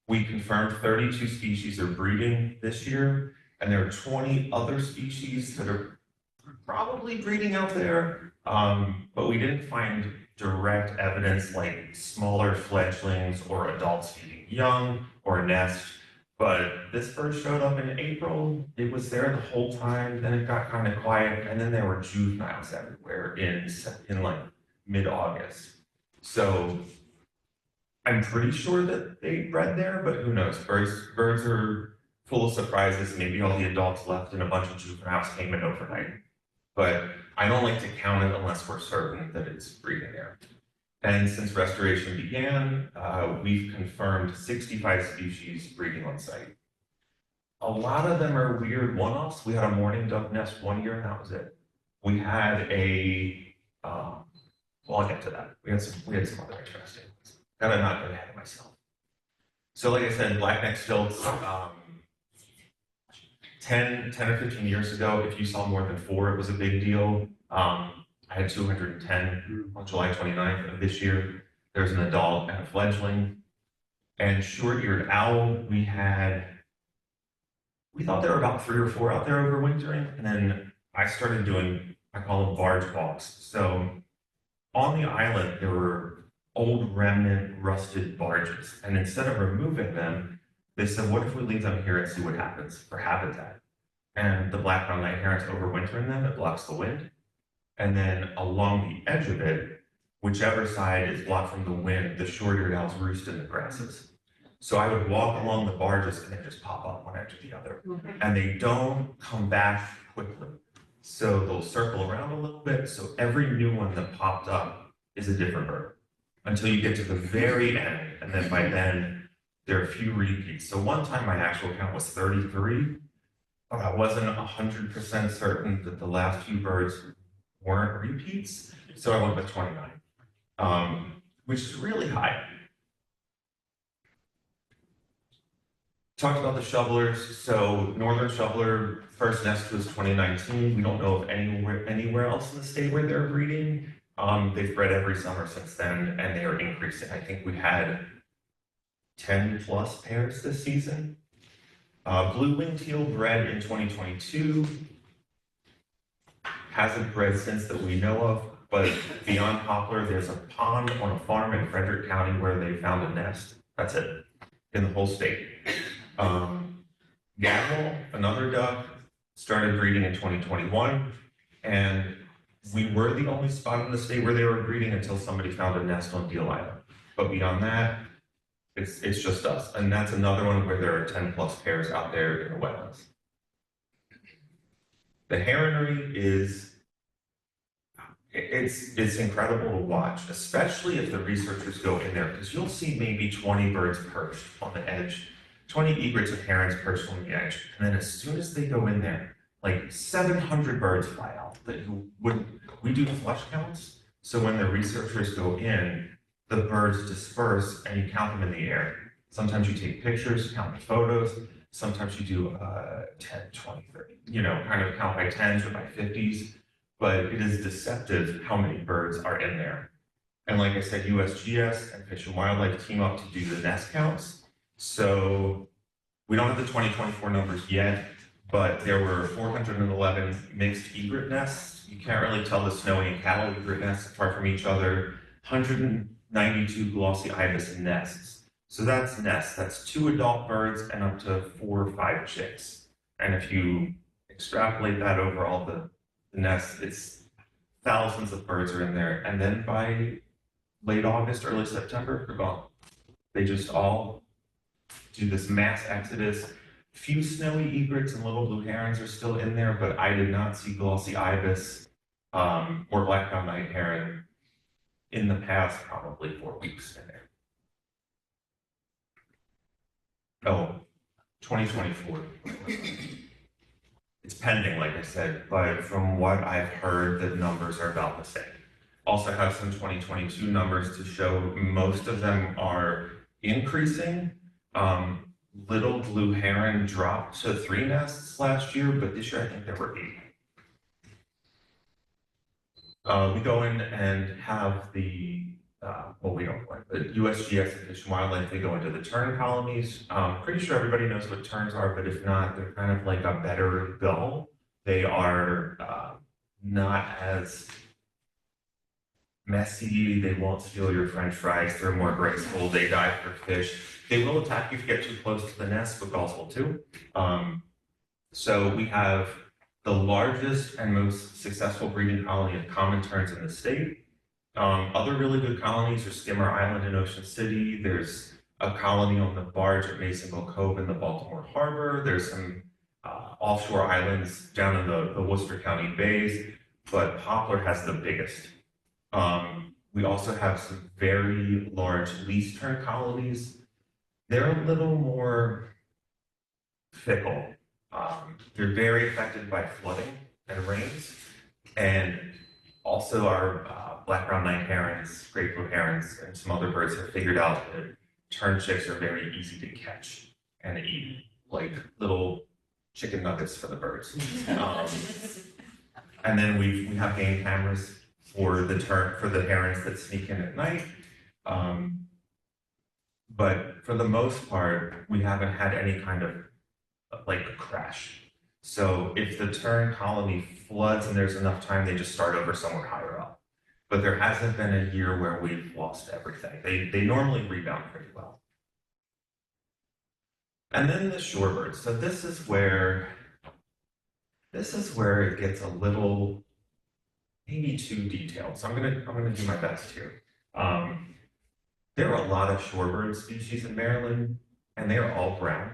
We confirmed 32 species are breeding this year, and there are 20 other species that are probably breeding out there, but we didn't find direct evidence like smaller fledglings or adults feeding young or a nest. But this bird showed up in April. It was there the whole time. Then it got kind of quiet, and then there were juveniles everywhere in like mid-August. So I'm pretty sure that they bred there, but who knows? Birds are full of surprises. Maybe all the adults left and a bunch of juveniles came in overnight. But I don't like to count it unless we're certain that it's breeding there. And since restoration began, we've confirmed 65 species breeding on site. A lot of them are weird one-offs. We had a mourning dove nest one year and that was it. We had a, well, I'll get to that. We had some other interesting ones. Gotta not get ahead of myself. So like I said, black-necked stilts, 10 or 15 years ago, if you saw more than 4, it was a big deal. I had 210 on July 29th of this year. There's an adult and a fledgling. And short-eared owl, we thought there were about 3 or 4 out there overwintering. And then I started doing, I call them barge walks. So on the island, there were old remnant rusted barges. And instead of removing them, they said, what if we leave them here and see what happens for habitat? And the black-crowned night herons overwinter in them, it blocks the wind. And then along the edge of it, whichever side is blocked from the wind, the short-eared owls roost in the grasses. So I would walk along the barges and they just pop up one after the other. And they don't come back quickly. So they'll circle around a little bit. So every new one that popped up is a different bird until you get to the very end. And then by then, there are a few repeats. So one time my actual count was 33, but I wasn't 100% certain that the last few birds weren't repeats, so I went with 29, which is really high. Talked about the shovelers. So northern shoveler first nest was 2019. We don't know of anywhere else in the state where they're breeding. They've bred every summer since then, and they are increasing. I think we had 10 plus pairs this season. Blue-winged teal bred in 2022. Hasn't bred since that we know of, but beyond Poplar, there's a pond on a farm in Frederick County where they found a nest. That's it, in the whole state. Gavel, another duck, started breeding in 2021. And we were the only spot in the state where they were breeding until somebody found a nest on Deal Island. But beyond that, it's just us. And that's another one where there are 10 plus pairs out there in the wetlands. The heronry is, it's incredible to watch, especially if the researchers go in there, because you'll see maybe 20 birds perched on the edge, 20 egrets of herons perched on the edge. And then as soon as they go in there, like 700 birds fly out. We do flush counts. So when the researchers go in, the birds disperse and you count them in the air. Sometimes you take pictures, count the photos. Sometimes you do 10, 20, 30, kind of count by 10s or by 50s. But it is deceptive how many birds are in there. And like I said, USGS and Fish and Wildlife team up to do the nest counts. So we don't have the 2024 numbers yet, but there were 411 mixed egret nests. You can't really tell the snowy and cattle egret nests apart from each other. 192 glossy ibis nests. So that's nests. That's 2 adult birds and up to 4 or 5 chicks. And if you extrapolate that over all the nests, it's thousands of birds are in there. And then by late August, early September, they're gone. They just all do this mass exodus. Few snowy egrets and little blue herons are still in there, but I did not see glossy ibis or black-crowned night heron in the past probably 4 weeks in there. Oh, 2024. It's pending, like I said, but from what I've heard, the numbers are about the same. Also have some 2022 numbers to show most of them are increasing. Little blue heron dropped to 3 nests last year, but this year I think there were 8. We go in and have the, we don't go in, but USGS and Fish and Wildlife, they go into the tern colonies. Pretty sure everybody knows what terns are, but if not, they're kind of like a better gull. They are not as messy, they won't steal your french fries, they're more graceful, they dive for fish. They will attack you if you get too close to the nest, but gulls will too. So we have the largest and most successful breeding colony of common terns in the state. Other really good colonies are Skimmer Island in Ocean City. There's a colony on the barge at Masonville Cove in the Baltimore Harbor. There's some offshore islands down in the Worcester County bays, but Poplar has the biggest. We also have some very large least tern colonies. They're a little more fickle. They're very affected by flooding and rains, and also our black-crowned night herons, great blue herons, and some other birds have figured out that tern chicks are very easy to catch and eat, like little chicken nuggets for the birds. And then we have game cameras for the herons that sneak in at night. But for the most part, we haven't had any kind of like a crash. So if the tern colony floods and there's enough time, they just start over somewhere higher up. But there hasn't been a year where we've lost everything. They normally rebound pretty well. And then the shorebirds. So this is where it gets a little maybe too detailed. So I'm gonna do my best here. There are a lot of shorebird species in Maryland, and they are all brown,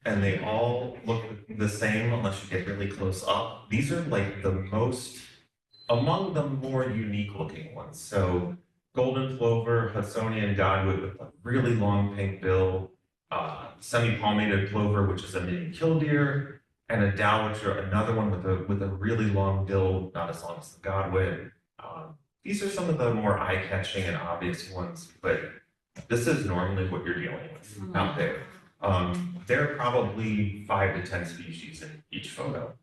and they all look the same unless you get really close up. These are like among the more unique looking ones. So golden plover, Hudsonian godwit with a really long pink bill, semi-palmated plover, which is a mini killdeer, and a dowitcher, another one with a really long bill, not as long as the godwit. These are some of the more eye-catching and obvious ones, but this is normally what you're dealing with out there. There are probably 5 to 10 species in each photo,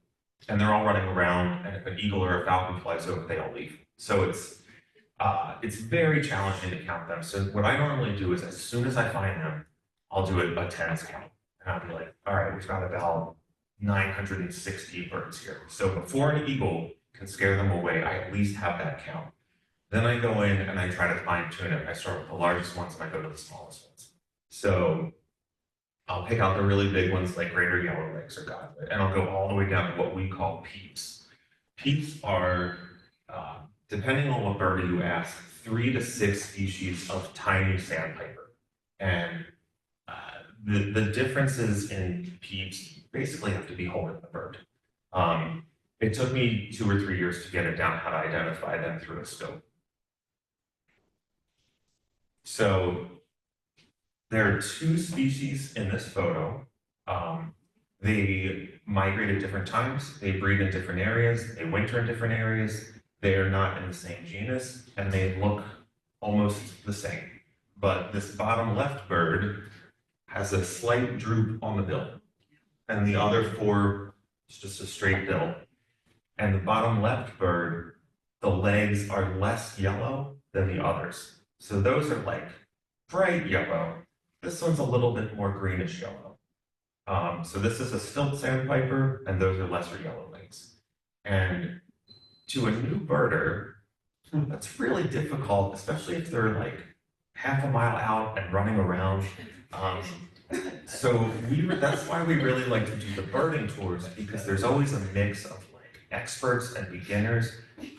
and they're all running around, and if an eagle or a falcon flies over, they all leave. So it's very challenging to count them. So what I normally do is as soon as I find them, I'll do a tens count. And I'll be like, all right, we've got about 960 birds here. So before an eagle can scare them away, I at least have that count. Then I go in and I try to fine tune it. I start with the largest ones and I go to the smallest ones. So I'll pick out the really big ones like greater yellow legs or godwit, and I'll go all the way down to what we call peeps. Peeps are, depending on what bird you ask, 3 to 6 species of tiny sandpiper. And the differences in peeps basically have to be holding the bird. It took me 2 or 3 years to get it down how to identify them through a scope. So there are 2 species in this photo. They migrate at different times, they breed in different areas, they winter in different areas, they are not in the same genus, and they look almost the same. But this bottom left bird has a slight droop on the bill, and the other 4 is just a straight bill. And the bottom left bird, the legs are less yellow than the others. So those are like bright yellow. This one's a little bit more greenish yellow. So this is a stilt sandpiper, and those are lesser yellow legs. And to a new birder, that's really difficult, especially if they're like half a mile out and running around. So that's why we really like to do the birding tours, because there's always a mix of like experts and beginners,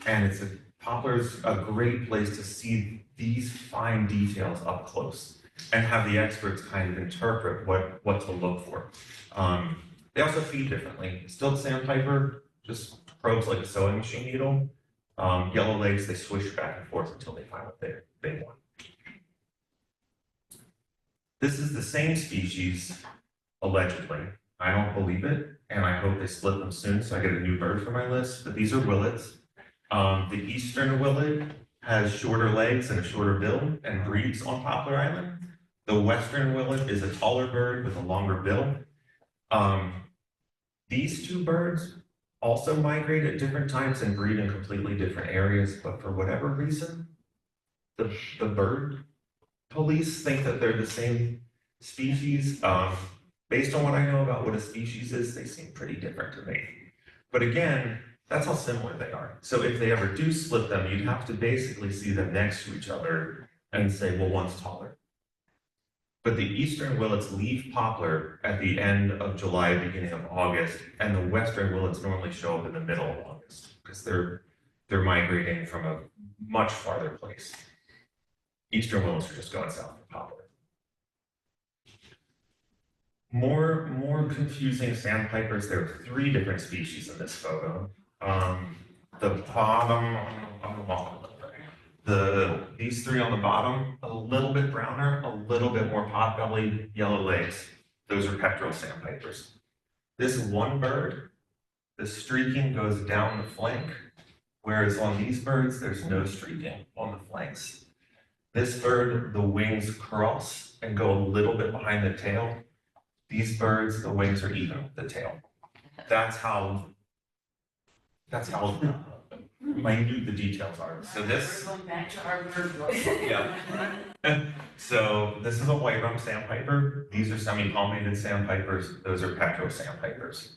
and Poplar's a great place to see these fine details up close and have the experts kind of interpret what to look for. They also feed differently. Stilt sandpiper just probes like a sewing machine needle. Yellow legs, they swish back and forth until they find what they want. This is the same species, allegedly. I don't believe it, and I hope they split them soon so I get a new bird for my list, but these are willets. The eastern willet has shorter legs and a shorter bill and breeds on Poplar Island. The western willet is a taller bird with a longer bill. These 2 birds also migrate at different times and breed in completely different areas, but for whatever reason, the bird police think that they're the same species. Based on what I know about what a species is, they seem pretty different to me. But again, that's how similar they are. So if they ever do split them, you'd have to basically see them next to each other and say, well, one's taller. But the eastern willets leave Poplar at the end of July, beginning of August, and the western willets normally show up in the middle of August because they're migrating from a much farther place. Eastern willets are just going south of Poplar. More confusing sandpipers. There are 3 different species in this photo. The bottom, these 3 on the bottom, a little bit browner, a little bit more pot-bellied, yellow legs. Those are pectoral sandpipers. This one bird, the streaking goes down the flank, whereas on these birds, there's no streaking on the flanks. This bird, the wings cross and go a little bit behind the tail. These birds, the wings are even with the tail. That's how minute the details are. So this, Going back to our bird book. yeah. So this is a white rump sandpiper. These are semi-palmated sandpipers. Those are pectoral sandpipers.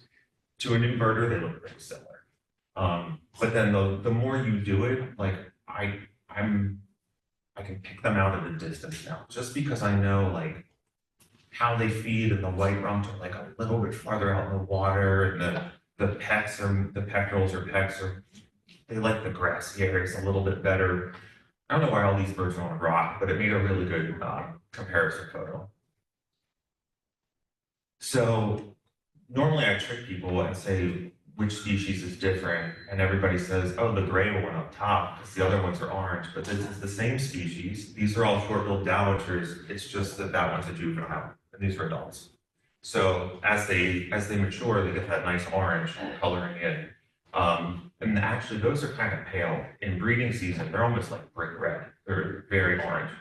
To a new birder, they look very similar. But then the more you do it, like I can pick them out at a distance now, just because I know like how they feed, and the white rumps are like a little bit farther out in the water, and the pectorals or pecks they like the grassy areas a little bit better. I don't know why all these birds are on a rock, but it made a really good comparison photo. So normally I trick people and say which species is different, and everybody says, oh, the gray one up top, because the other ones are orange, but this is the same species. These are all short-billed dowitchers. It's just that one's a juvenile, and these are adults. So as they mature, they get that nice orange coloring in. And actually, those are kind of pale. In breeding season, they're almost like brick red. They're very orange.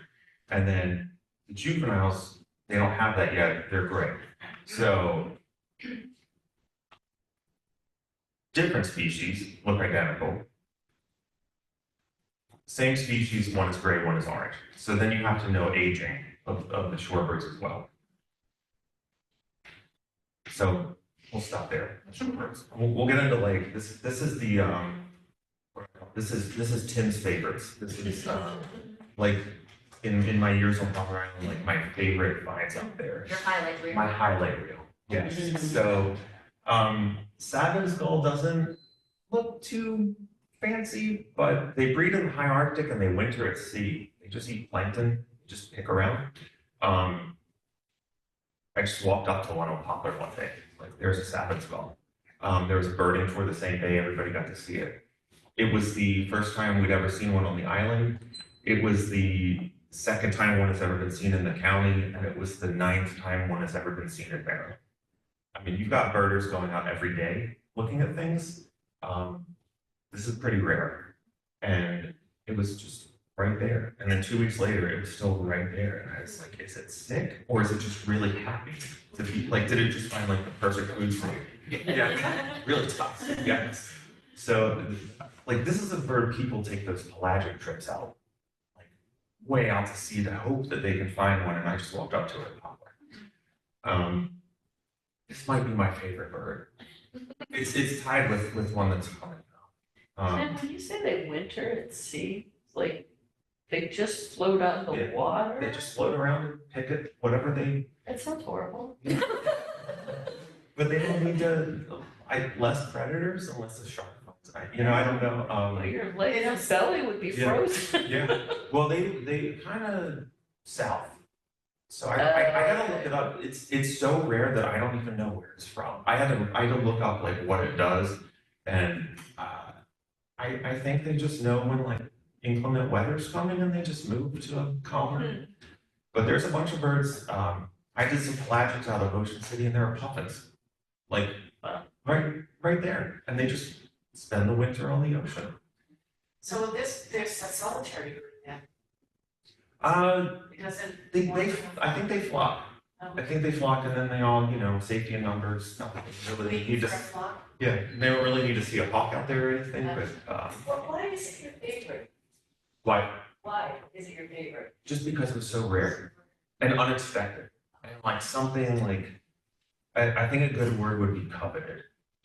And then the juveniles, they don't have that yet. They're gray. So different species look identical. Same species, one is gray, one is orange. So then you have to know aging of the shorebirds as well. So we'll stop there. We'll get into like this. This is the this is Tim's favorites. This is like in my years on Poplar Island, like my favorite finds up there. Your highlight reel. My highlight reel. Yes. So Savin skull doesn't look too fancy, but they breed in the high Arctic and they winter at sea. They just eat plankton, just pick around. I just walked up to one on Poplar one day, like there's a sapphire skull. There was a birding tour the same day, everybody got to see it. It was the first time we'd ever seen one on the island. It was the second time one has ever been seen in the county, and it was the 9th time one has ever been seen in Maryland. I mean, you've got birders going out every day looking at things. This is pretty rare. And it was just right there. And then 2 weeks later, it was still right there. And I was like, is it sick? Or is it just really happy to be, like, did it just find like the perfect food for me? Yeah, really tough. Yeah. So, like, this is a bird people take those pelagic trips out, like, way out to sea to hope that they can find one. And I just walked up to it and Poplar. This might be my favorite bird. It's tied with one that's coming out. And when you say they winter at sea, like they just float out in the Yeah. water? They just float around and pick it, whatever they. That sounds horrible. But they don't need to. Less predators unless the shark finds. I don't know. Well, your leg and belly would be Yeah. frozen. Yeah. Well, they kind of south. So I gotta look it up. It's so rare that I don't even know where it's from. I had to look up like what it does, and I think they just know when like inclement weather's coming and they just move to a calmer. But there's a bunch of birds. I did some pelagics out of Ocean City, and there are puffins, like right there, and they just spend the winter on the ocean. So there's a solitary bird then. It doesn't. I think they flock. Oh. I think they flock, and then they all, safety in numbers. Not that they really need to. Yeah, they don't really need to see a hawk out there or anything, but Well, why is it your favorite? why? Why is it your favorite? Just because it was so rare and unexpected, and like something like I think a good word would be coveted.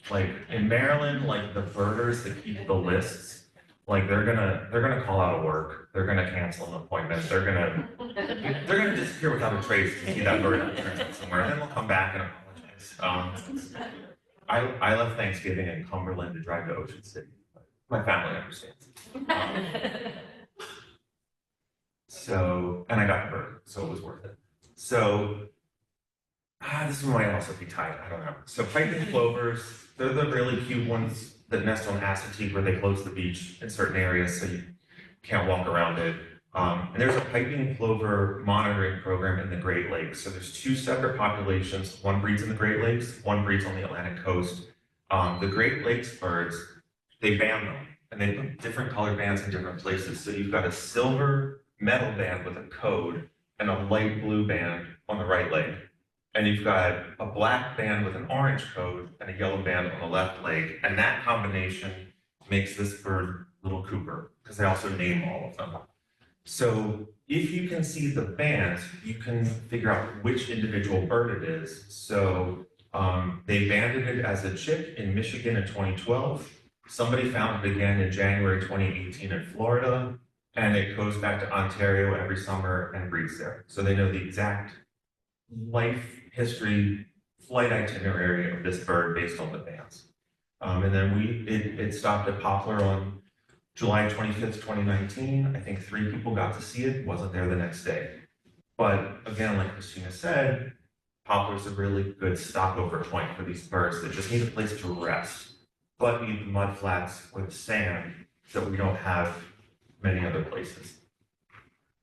Like in Maryland, like the birders that keep the lists, like they're gonna call out of work, they're gonna cancel an appointment, they're gonna disappear without a trace to see that bird somewhere, and then they'll come back and apologize. I left Thanksgiving in Cumberland to drive to Ocean City. My family understands. And I got the bird, so it was worth it. So, this one might also be tied, I don't know. So piping plovers, they're the really cute ones that nest on acetate where they close the beach in certain areas so you can't walk around it. And there's a piping plover monitoring program in the Great Lakes. So there's 2 separate populations. One breeds in the Great Lakes, one breeds on the Atlantic coast. The Great Lakes birds, they band them, and they put different colored bands in different places. So you've got a silver metal band with a code and a light blue band on the right leg. And you've got a black band with an orange code and a yellow band on the left leg. And that combination makes this bird Little Cooper, because they also name all of them. So if you can see the bands, you can figure out which individual bird it is. So they banded it as a chick in Michigan in 2012. Somebody found it again in January 2018 in Florida, and it goes back to Ontario every summer and breeds there. So they know the exact life history, flight itinerary of this bird based on the bands. And then it stopped at Poplar on July 25th, 2019. I think 3 people got to see it, wasn't there the next day. But again, like Christina said, Poplar's a really good stopover point for these birds that just need a place to rest, but need the mud flats or the sand that we don't have many other places.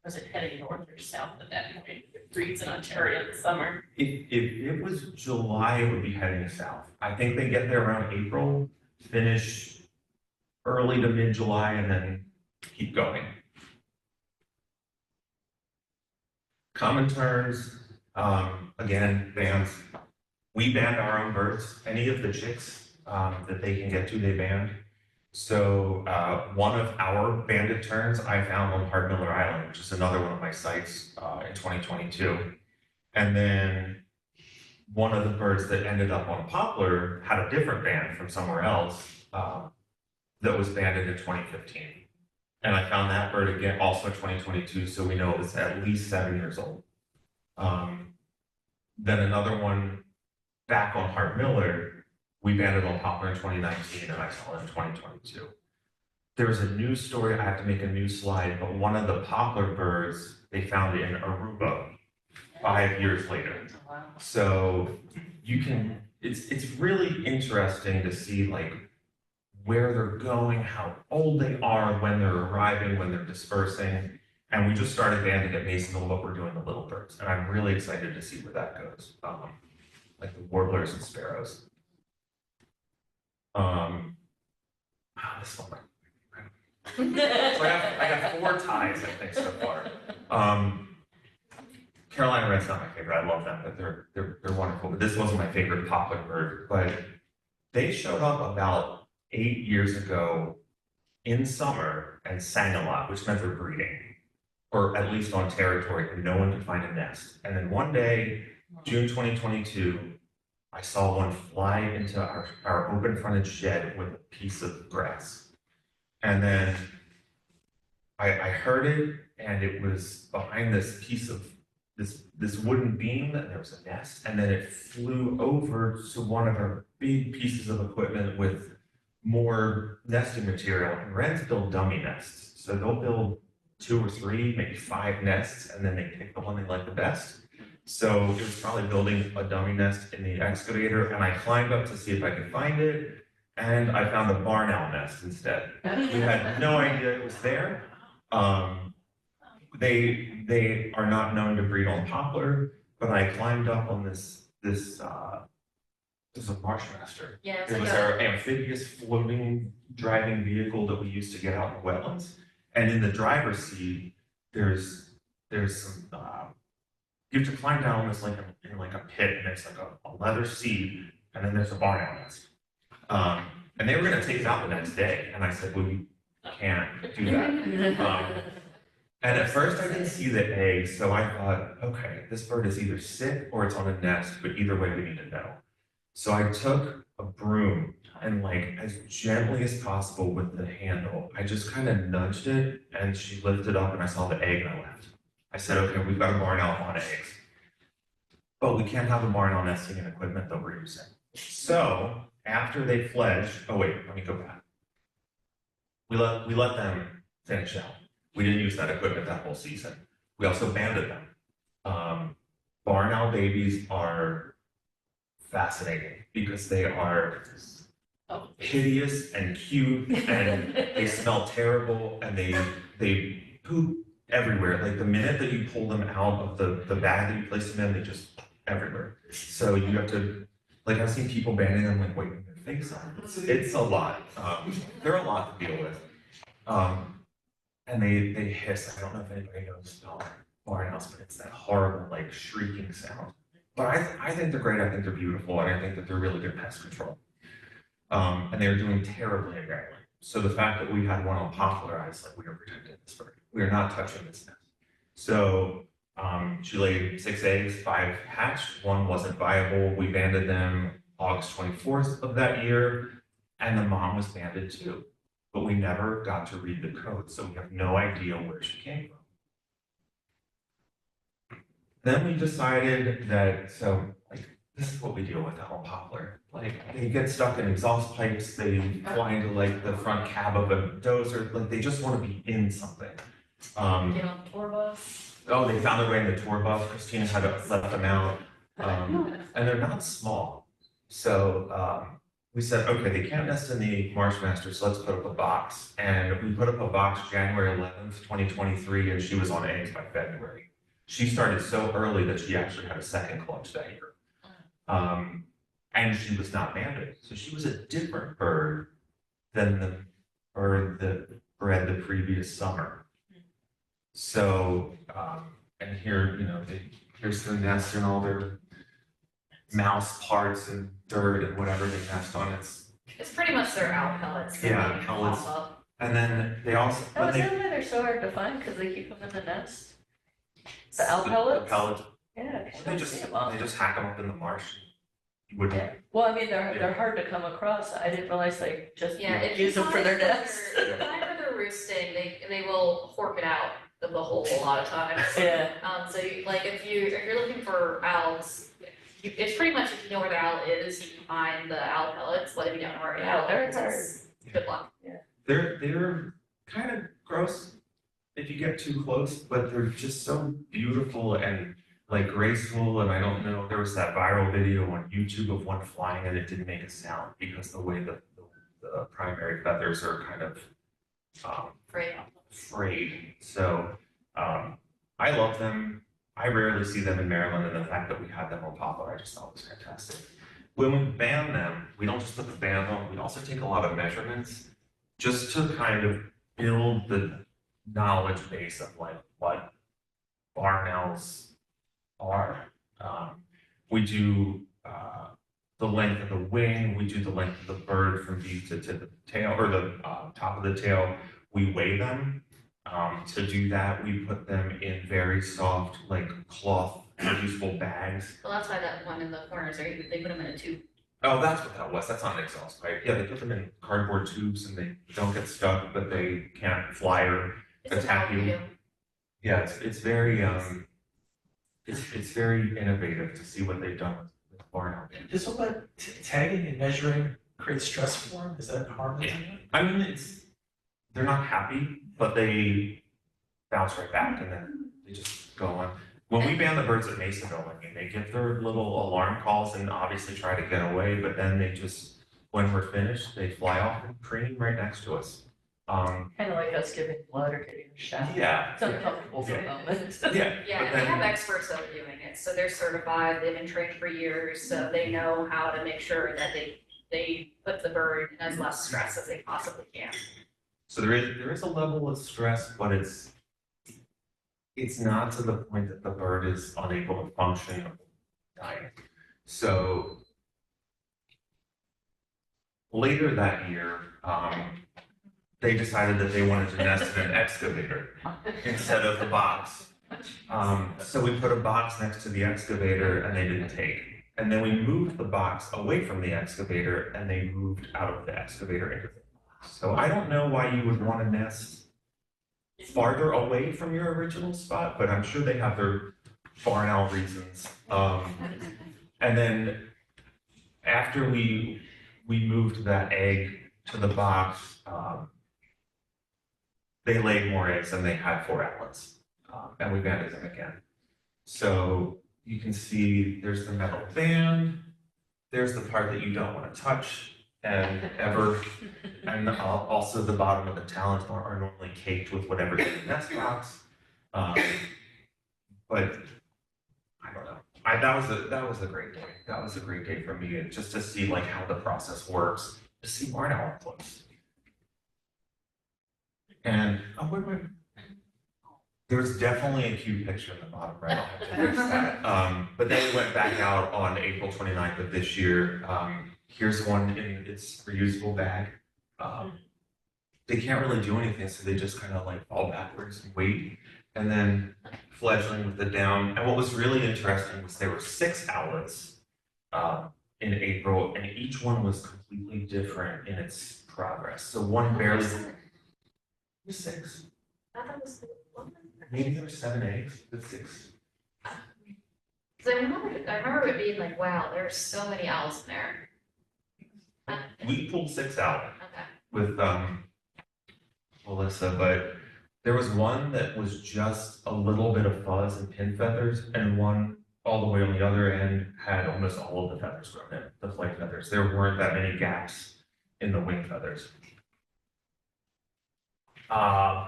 Was it heading north or south at that point? It breeds in Ontario in the summer. If it was July, it would be heading south. I think they get there around April, finish early to mid-July, and then keep going. Common terns, again, bands. We band our own birds. Any of the chicks that they can get to, they band. So one of our banded terns I found on Hardmiller Island, which is another one of my sites in 2022. And then one of the birds that ended up on Poplar had a different band from somewhere else that was banded in 2015. And I found that bird again, also in 2022, so we know it was at least 7 years old. Then another one back on Hardmiller We banded on Poplar in 2019 and I saw it in 2022. There was a news story, I have to make a new slide, but one of the poplar birds, they found in Aruba 5 years later. So you can, it's really interesting to see like where they're going, how old they are, when they're arriving, when they're dispersing. And we just started banding at Masonville, but we're doing the little birds. And I'm really excited to see where that goes. Like the warblers and sparrows. This one. So I got 4 ties, I think, so far. Carolina Red's not my favorite. I love them, but they're wonderful. But this wasn't my favorite poplar bird. But they showed up about 8 years ago in summer and sang a lot, which meant they're breeding, or at least on territory, and no one could find a nest. And then one day, June 2022, I saw one fly into our open frontage shed with a piece of grass. And then I heard it, and it was behind this piece of this wooden beam, and there was a nest, and then it flew over to one of our big pieces of equipment with more nesting material. And wrens build dummy nests, so they'll build 2 or 3, maybe 5 nests, and then they pick the one they like the best. So it was probably building a dummy nest in the excavator, and I climbed up to see if I could find it, and I found a barn owl nest instead. We had no idea it was there. They are not known to breed on poplar, but I climbed up on this is a Marshmaster. Yeah, It was our amphibious floating driving vehicle that we used to get out in the wetlands. And in the driver's seat, there's some you have to climb down almost like in like a pit, and there's like a leather seat, and then there's a barn owl nest. And they were gonna take it out the next day, and I said, well, you can't do that. And at first I didn't see the egg, so I thought, okay, this bird is either sick or it's on a nest, but either way we need to know. So I took a broom and like as gently as possible with the handle, I just kind of nudged it, and she lifted up and I saw the egg and I left. I said, okay, we've got a barn owl on eggs, but we can't have a barn owl nesting in equipment that we're using. So after they fledged, oh wait, let me go back. We let them finish out. We didn't use that equipment that whole season. We also banded them. Barn owl babies are fascinating because they are hideous and cute, and they smell terrible, and they poop everywhere. Like the minute that you pull them out of the bag that you place them in, they just everywhere. So you have to, like I've seen people banding them like wiping their face on. It's a lot. They're a lot to deal with. And they hiss. I don't know if anybody knows about barn owls, but it's that horrible like shrieking sound. But I think they're great. I think they're beautiful, and I think that they're really good pest control. And they were doing terribly in Grambling. So the fact that we had one on Poplar, I was like, we are protecting this bird. We are not touching this nest. So she laid 6 eggs, 5 hatched. 1 wasn't viable. We banded them August 24th of that year, and the mom was banded too. But we never got to read the code, so we have no idea where she came from. Then we decided that, so like, this is what we deal with on Poplar. Like, they get stuck in exhaust pipes, they fly into like the front cab of a dozer, like they just want to be in something. Get on the tour bus. Oh, they found their way in the tour bus. Christina had to let them out. And they're not small. So we said, okay, they can't nest in the Marshmaster, so let's put up a box. And we put up a box January 11th, 2023, and she was on eggs by February. She started so early that she actually had a second clutch that year. And she was not banded. So she was a different bird than the bird that bred the previous summer. So, and here, you know, here's the nest and all their mouse parts and dirt and whatever they nest on. It's pretty much their owl pellets. Yeah, pellets. And then they also, Oh, is that why they're so hard to find? Because they keep them in the nest? The owl pellets? The pellets, Yeah. they just hack them up in the marsh. You wouldn't. Yeah. Well, I mean, they're hard to come across. I didn't realize they just use them for find their where nests. If you find where they're roosting, they will hork it out of the hole a lot of times. Yeah. So you, like if you're looking for owls, it's pretty much if you know where the owl is, you can find the owl pellets, but if you don't know where the owl is, it's good luck. They're kind of gross if you get too close, but they're just so beautiful and like graceful. And I don't know, there was that viral video on YouTube of one flying and it didn't make a sound because the way the primary feathers are kind of frayed. So I love them. I rarely see them in Maryland, and the fact that we had them on Poplar, I just thought was fantastic. When we ban them, we don't just put the ban on, we also take a lot of measurements just to kind of build the knowledge base of like what barn owls are. We do the length of the wing, we do the length of the bird from beak to the tail, or the top of the tail. We weigh them. To do that, we put them in very soft, like cloth, reusable bags. Well, that's why that one in the corners, they put them in a tube. Oh, that's what that was. That's not an exhaust pipe. Yeah, they put them in cardboard tubes and they don't get stuck, but they can't fly or attack you. Yeah, it's very it's very innovative to see what they've done with barn owl. Is all that tagging and measuring create stress for them? Is that harmful? Yeah. I mean, they're not happy, but they bounce right back and then they just go on. When we ban the birds at Masonville, I mean, they give their little alarm calls and obviously try to get away, but then they just, when we're finished, they fly off and preen right next to us. Kind of like us giving blood or getting a shot. Yeah. It's uncomfortable for a moment. Yeah. Yeah, but and they then- have experts that are doing it, so they're certified, they've been trained for years, so they know how to make sure that they put the bird in as less stress as they possibly can. So there is a level of stress, but it's not to the point that the bird is unable to function or dying. So later that year, they decided that they wanted to nest in an excavator instead of the box. So we put a box next to the excavator and they didn't take. And then we moved the box away from the excavator and they moved out of the excavator into the box. So I don't know why you would want to nest farther away from your original spot, but I'm sure they have their barn owl reasons. And then after we moved that egg to the box, they laid more eggs and they had 4 outlets, and we banded them again. So you can see there's the metal band, there's the part that you don't want to touch and ever, and also the bottom of the talons are normally caked with whatever's in the nest box. But I don't know. That was a great day. That was a great day for me, just to see like how the process works, to see barn owl up close. And there's definitely a cute picture in the bottom right. I'll have to fix that. But then we went back out on April 29th of this year. Here's one in its reusable bag. They can't really do anything, so they just kind of like fall backwards and wait. And then fledgling with the down. And what was really interesting was there were 6 owlets in April, and each one was completely different in its progress. So one barely. 6. I thought it was the one. Maybe there were 7 eggs, but 6. Cause I remember it being like, wow, there's so many owls in there. We pulled 6 out Okay. with Melissa, but there was one that was just a little bit of fuzz and pin feathers, and one all the way on the other end had almost all of the feathers grown in, the flight feathers. There weren't that many gaps in the wing feathers.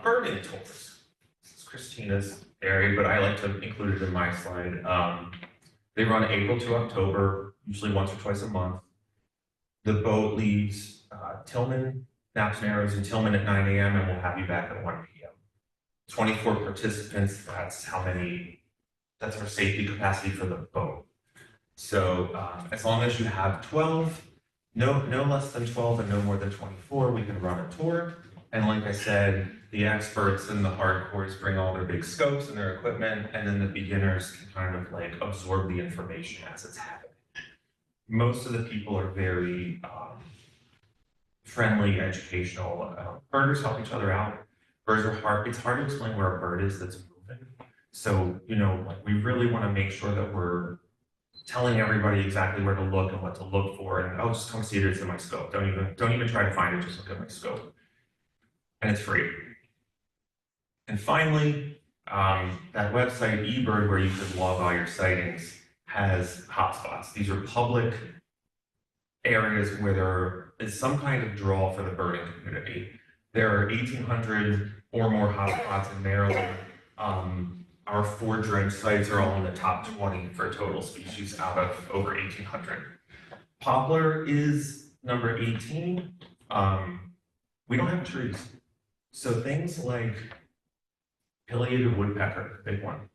Bird tours. This is Christina's area, but I like to include it in my slide. They run April to October, usually once or twice a month. The boat leaves Tillman, Naps and Arrows in Tillman at 9 a.m. and we'll have you back at 1 p.m. 24 participants, that's our safety capacity for the boat. So as long as you have 12, no less than 12 and no more than 24, we can run a tour. And like I said, the experts and the hardcores bring all their big scopes and their equipment, and then the beginners can kind of like absorb the information as it's happening. Most of the people are very friendly, educational. Birders help each other out. Birds are hard. It's hard to explain where a bird is that's moving. So, like we really want to make sure that we're telling everybody exactly where to look and what to look for, and oh, just come see it, it's in my scope. Don't even try to find it, just look at my scope. And it's free. And finally, that website, eBird, where you can log all your sightings, has hotspots. These are public areas where there is some kind of draw for the birding community. There are 1,800 or more hotspots in Maryland. Our 4 dredge sites are all in the top 20 for total species out of over 1,800. Poplar is number 18. We don't have trees. So things like pileated woodpecker, big one.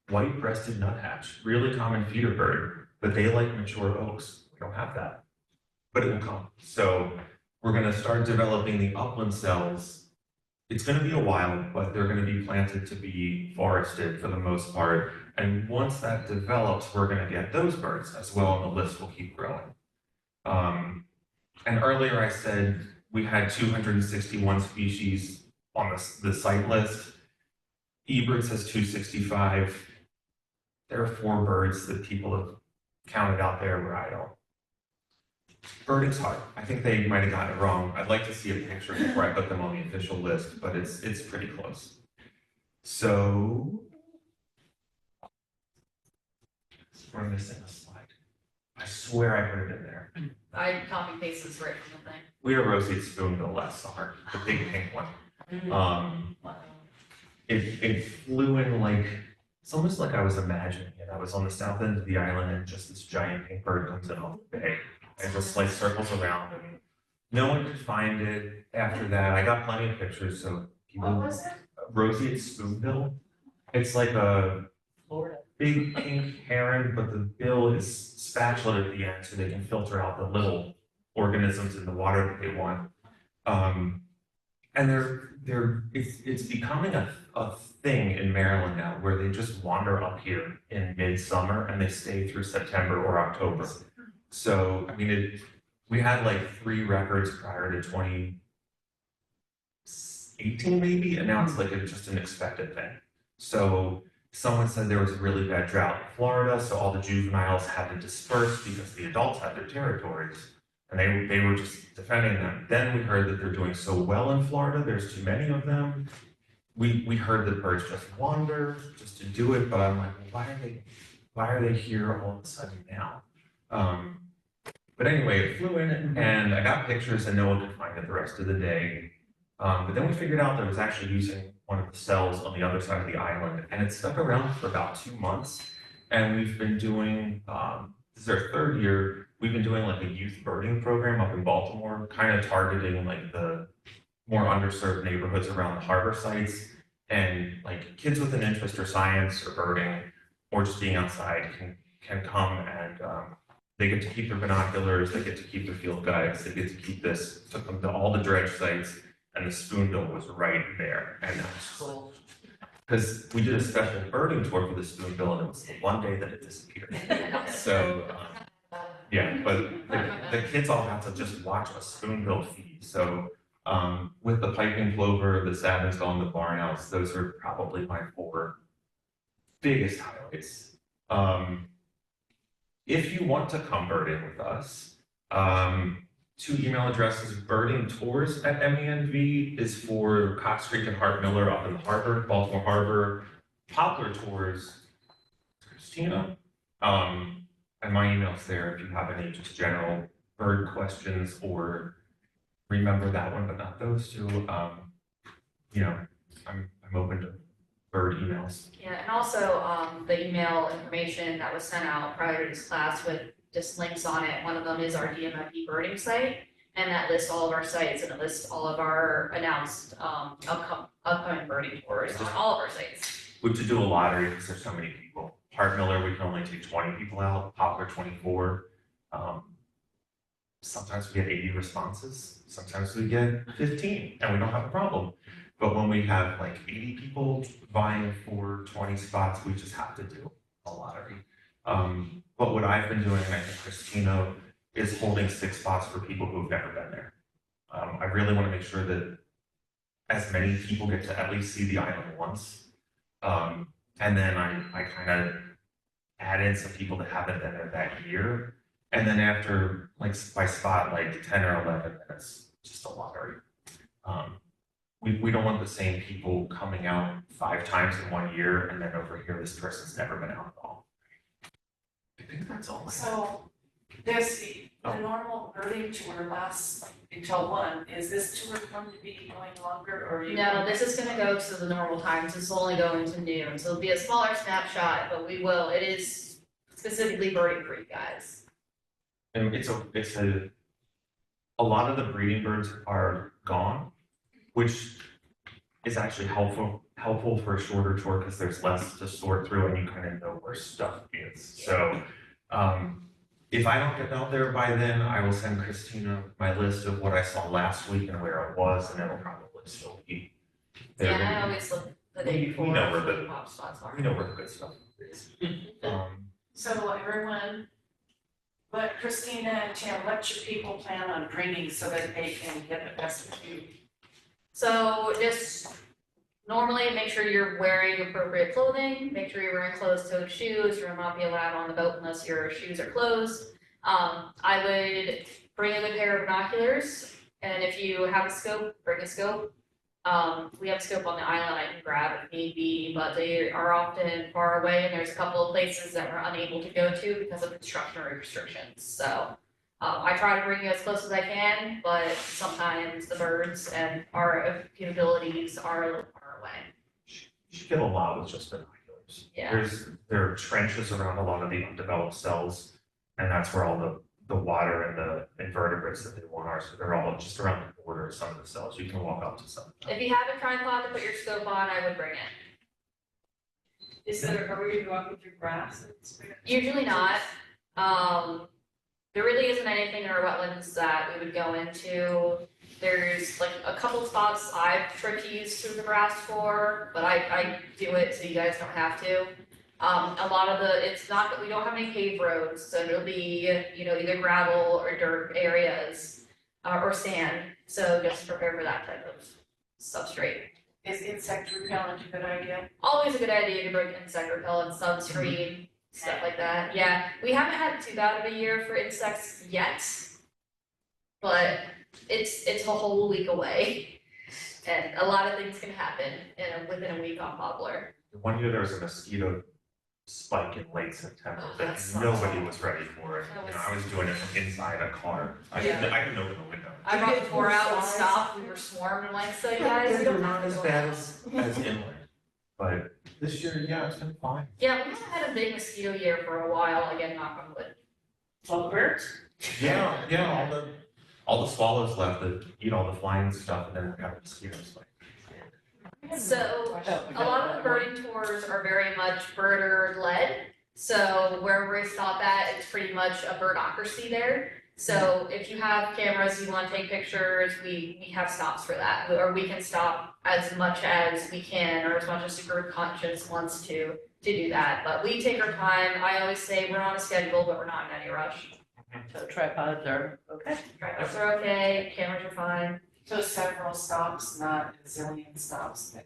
White-breasted nuthatch, really common feeder bird, but they like mature oaks. We don't have that, but it will come. So we're going to start developing the upland cells. It's going to be a while, but they're going to be planted to be forested for the most part. And once that develops, we're going to get those birds as well, and the list will keep growing. And earlier I said we had 261 species on the site list. eBird says 265. There are 4 birds that people have counted out there where I don't. Birding's hard. I think they might have gotten it wrong. I'd like to see a picture before I put them on the official list, but it's pretty close. So we're missing a slide. I swear I put it in there. I copy paste this right from the thing. We had a roseate spoonbill last summer, the big pink one. It flew in like, it's almost like I was imagining it. I was on the south end of the island and just this giant pink bird comes in off the bay and just like circles around, and no one could find it after that. I got plenty of pictures, so people. What was it? Roseate spoonbill. It's like a big pink heron, but the bill is spatulated at the end so they can filter out the little organisms in the water that they want. And it's becoming a thing in Maryland now where they just wander up here in midsummer and they stay through September or October. So, I mean, we had like 3 records prior to 2018 maybe, and now it's like just an expected thing. So someone said there was a really bad drought in Florida, so all the juveniles had to disperse because the adults had their territories. And they were just defending them. Then we heard that they're doing so well in Florida, there's too many of them. We heard that birds just wander just to do it, but I'm like, well, why are they here all of a sudden now? But anyway, it flew in and I got pictures and no one could find it the rest of the day. But then we figured out that it was actually using one of the cells on the other side of the island, and it stuck around for about 2 months. And we've been doing, this is our 3rd year, we've been doing like a youth birding program up in Baltimore, kind of targeting like the more underserved neighborhoods around the harbor sites. And like kids with an interest or science or birding or just being outside can come and they get to keep their binoculars, they get to keep their field guides, they get to keep this. Took them to all the dredge sites, and the spoonbill was right there. And that's cool. Because we did a special birding tour for the spoonbill, and it was the one day that it disappeared. So, yeah, but the kids all got to just watch a spoonbill feed. So, with the piping plover, the savage gull, and the barn owls, those are probably my 4 biggest highlights. If you want to come birding with us, 2 email addresses: birdingtours@MENV is for Cox Creek and Hart Miller up in the harbor, Baltimore Harbor. Poplar Tours, Christina. And my email's there if you have any just general bird questions or remember that one, but not those 2. You know, I'm open to bird emails. Yeah, and also the email information that was sent out prior to this class with just links on it. One of them is our DMFP birding site, and that lists all of our sites and it lists all of our announced upcoming birding tours on all of our sites. We have to do a lottery because there's so many people. Hart Miller, we can only take 20 people out. Poplar, 24. Sometimes we get 80 responses. Sometimes we get 15, and we don't have a problem. But when we have like 80 people vying for 20 spots, we just have to do a lottery. But what I've been doing, and I think Christina, is holding 6 spots for people who've never been there. I really want to make sure that as many people get to at least see the island once. And then I kind of add in some people that haven't been there that year. And then after, like, by spot, like 10 or 11 minutes, just a lottery. We don't want the same people coming out 5 times in 1 year, and then over here, this person's never been out at all. I think that's all. So there's the normal birding tour lasts until 1. Is this tour going to be going longer or are you? No, this is gonna go to the normal times, this is only going to noon, so it'll be a smaller snapshot, but it is specifically birding for you guys. And a lot of the breeding birds are gone, which is actually helpful for a shorter tour because there's less to sort through and you kind of know where stuff is. So, if I don't get out there by then, I will send Christina my list of what I saw last week and where I was, and it'll probably still be there. Yeah, I always look the day We before. know where the- pop spots are. We know where the good stuff is. So everyone, but Christina and Tim, let your people plan on breeding so that they can get the best of you. So just normally make sure you're wearing appropriate clothing, make sure you're wearing closed-toed shoes, you will not be allowed on the boat unless your shoes are closed. I would bring a good pair of binoculars, and if you have a scope, bring a scope. We have a scope on the island I can grab if need be, but they are often far away and there's a couple of places that we're unable to go to because of construction restrictions, so. I try to bring you as close as I can, but sometimes the birds and our capabilities are a little far away. You should get a lot with just binoculars. Yeah. There are trenches around a lot of the undeveloped cells, and that's where all the water and the invertebrates that they want are. So they're all just around the border of some of the cells. You can walk up to some. If you have a tripod to put your scope on, I would bring it. Are we walking through grass? Usually not. There really isn't anything in our wetlands that we would go into. There's like a couple spots I've tried to use through the grass for, but I do it so you guys don't have to. A lot of it's not that we don't have any paved roads, so it'll be, either gravel or dirt areas, or sand. So just prepare for that type of substrate. Is insect repellent a good idea? Always a good idea to bring insect repellent, sunscreen, stuff like that. Yeah, we haven't had too bad of a year for insects yet, but it's a whole week away, and a lot of things can happen within a week on Poplar. One year there was a mosquito spike in late September Oh, that that sucks. nobody was ready for it. I was doing it from inside a car. I couldn't open the window. I brought the 4 out and stopped. We were swarmed in Langston, guys. We don't have to go as inland, but this year, yeah, it's been fine. Yeah, we haven't had a big mosquito year for a while. Again, knock on wood. Well, birds? Yeah, all the swallows left that eat all the flying stuff, and then we got a mosquito spike. So a lot of the birding tours are very much birder led. So where we stop at, it's pretty much a birdocracy there. So if you have cameras, you want to take pictures, we have stops for that. Or we can stop as much as we can, or as much as the group conscience wants to do that. But we take our time. I always say we're on a schedule, but we're not in any rush. So tripods are okay. Tripods are okay, cameras are fine. So several stops, not a zillion stops.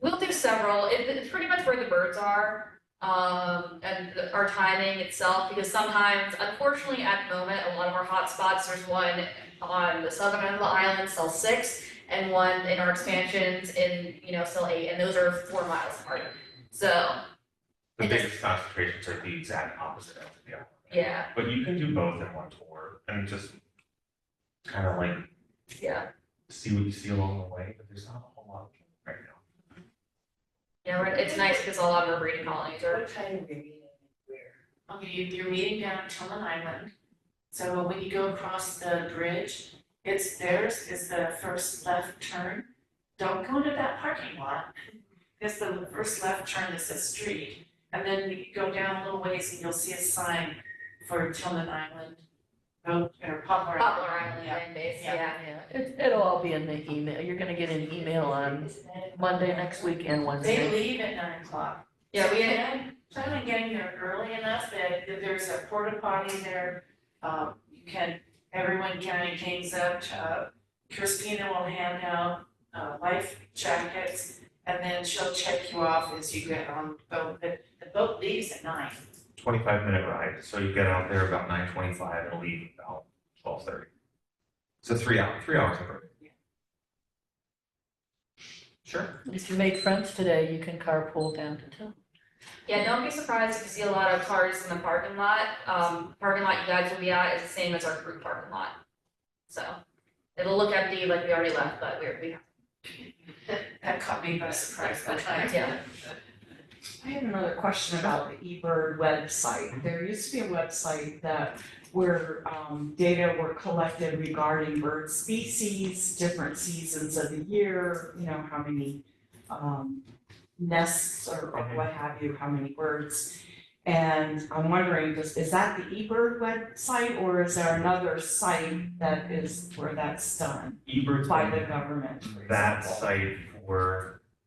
We'll do several. It's pretty much where the birds are. And our timing itself, because sometimes, unfortunately, at the moment, a lot of our hot spots, there's one on the southern end of the island, cell 6, and one in our expansions in, cell 8, and those are 4 miles apart. So, The biggest concentrations are the exact opposite ends of the island. yeah, But you can do both in one tour and just kind of like yeah. see what you see along the way, but there's not a whole lot of them right now. It's nice because a lot of our breeding colonies are. What time are we meeting and where? Okay, you're meeting down at Tillman Island. So when you go across the bridge, theirs is the first left turn. Don't go to that parking lot. It's the first left turn is a street. And then you go down a little ways and you'll see a sign for Tillman Island. Or Poplar Island Yeah. land base, Yeah. yeah. It'll all be in the email. You're gonna get an email on Monday next week and They Wednesday. leave at 9 o'clock. Yeah, So we plan on getting there early enough that there's a porta potty there. Everyone kind of gangs up. Christina will hand out life jackets, and then she'll check you off as you get on the boat. But the boat leaves at 9. 25-minute ride. So you get out there about 9:25 and leave about 12:30. So 3 hours of bird. Sure. If you make friends today, you can carpool down to town. Yeah, don't be surprised if you see a lot of cars in the parking lot. Parking lot you guys will be at is the same as our crew parking lot. So it'll look empty like we already left, but we That caught me by surprise. yeah. I had another question about the eBird website. There used to be a website where data were collected regarding bird species, different seasons of the year, how many nests or what have you, how many birds. And I'm wondering, is that the eBird website, or is there another site that is where that's done eBird's by the government? for that example? site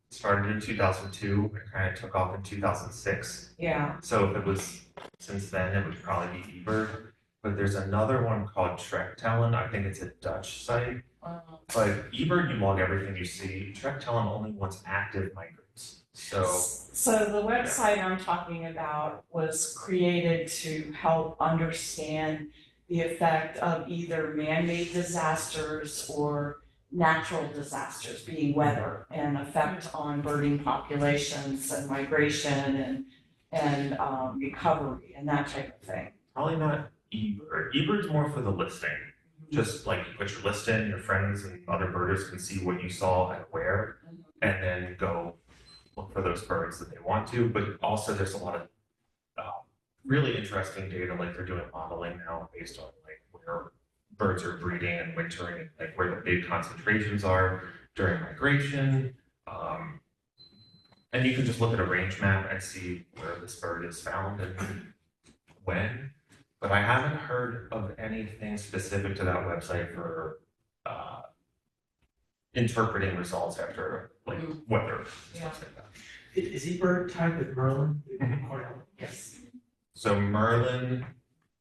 started in 2002 and kind of took off in 2006. Yeah, So if it was since then, it would probably be eBird. But there's another one called Trektellen. I think it's a Dutch site. But eBird, you log everything you see. Trektellen only wants active migrants. so the website I'm talking about was created to help understand the effect of either man-made disasters or natural disasters, being weather, and effect on birding populations and migration and recovery and that type of thing. probably not eBird. eBird's more for the listing. Just like you put your list in, your friends and other birders can see what you saw and where, and then go look for those birds that they want to. But also there's a lot of really interesting data, like they're doing modeling now based on like where birds are breeding and wintering, like where the big concentrations are during migration. And you can just look at a range map and see where this bird is found and when. But I haven't heard of anything specific to that website for interpreting results after like weather, stuff like that. Is eBird tied with Merlin? Cornell? Yes. So Merlin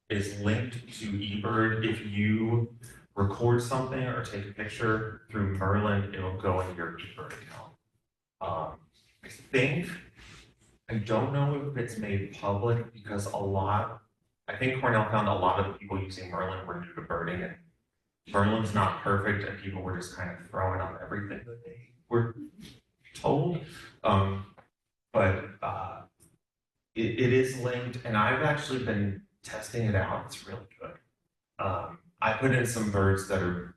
is linked to eBird. If you record something or take a picture through Merlin, it'll go into your eBird account. I don't know if it's made public because I think Cornell found a lot of the people using Merlin were new to birding, and Merlin's not perfect and people were just kind of throwing on everything that they were told. But it is linked, and I've actually been testing it out. It's really good. I put in some birds that are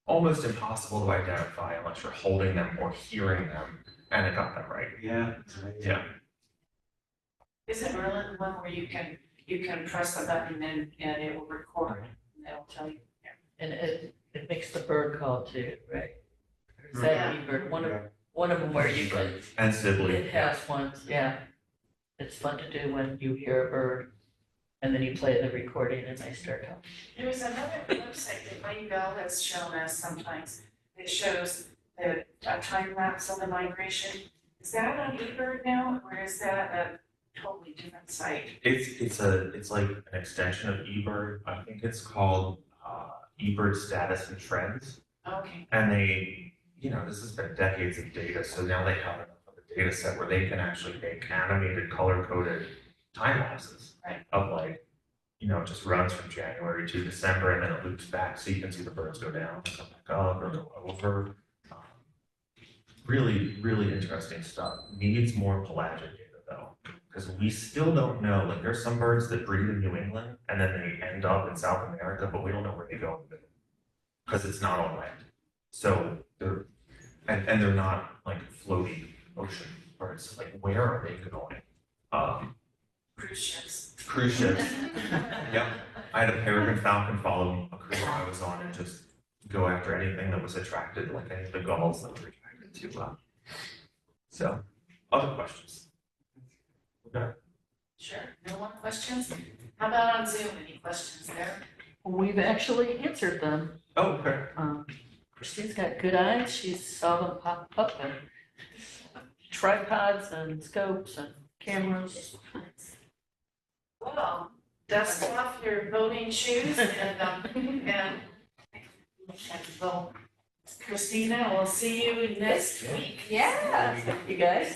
almost impossible to identify unless you're holding them or hearing them, and it got them right. Yeah. Yeah. Isn't Merlin the one where you can press the button and it will record and it'll tell you? And it makes the bird call too, right? Or is that eBird? One of them where you can, And Sibley. it has ones, yeah. It's fun to do when you hear a bird and then you play the recording and they start talking. There was another website that Lane Bell has shown us sometimes that shows the time lapse of the migration. Is that on eBird now, or is that a totally different site? It's like an extension of eBird. I think it's called eBird Status and Trends. Okay. And they, this has been decades of data, so now they have enough of a data set where they can actually make animated, color-coded time lapses. Right. Of like, just runs from January to December, and then it loops back, so you can see the birds go down, come back up, or go over. Really, really interesting stuff. Needs more pelagic data though, because we still don't know. Like, there's some birds that breed in New England and then they end up in South America, but we don't know where they go because it's not on land. So they're they're not like floaty ocean birds. Like, where are they going? Cruise ships. Cruise ships. Yep. I had a peregrine falcon follow a cruise I was on and just go after anything that was attracted, like any of the gulls that were attracted to. So, other questions? Okay. Sure. No more questions? How about on Zoom? Any questions there? We've actually answered them. Oh, okay. Christine's got good eyes. She saw them pop up and tripods and scopes and cameras. Well, dust off your voting shoes and well, Christina, we'll see you next week. Yeah. You guys?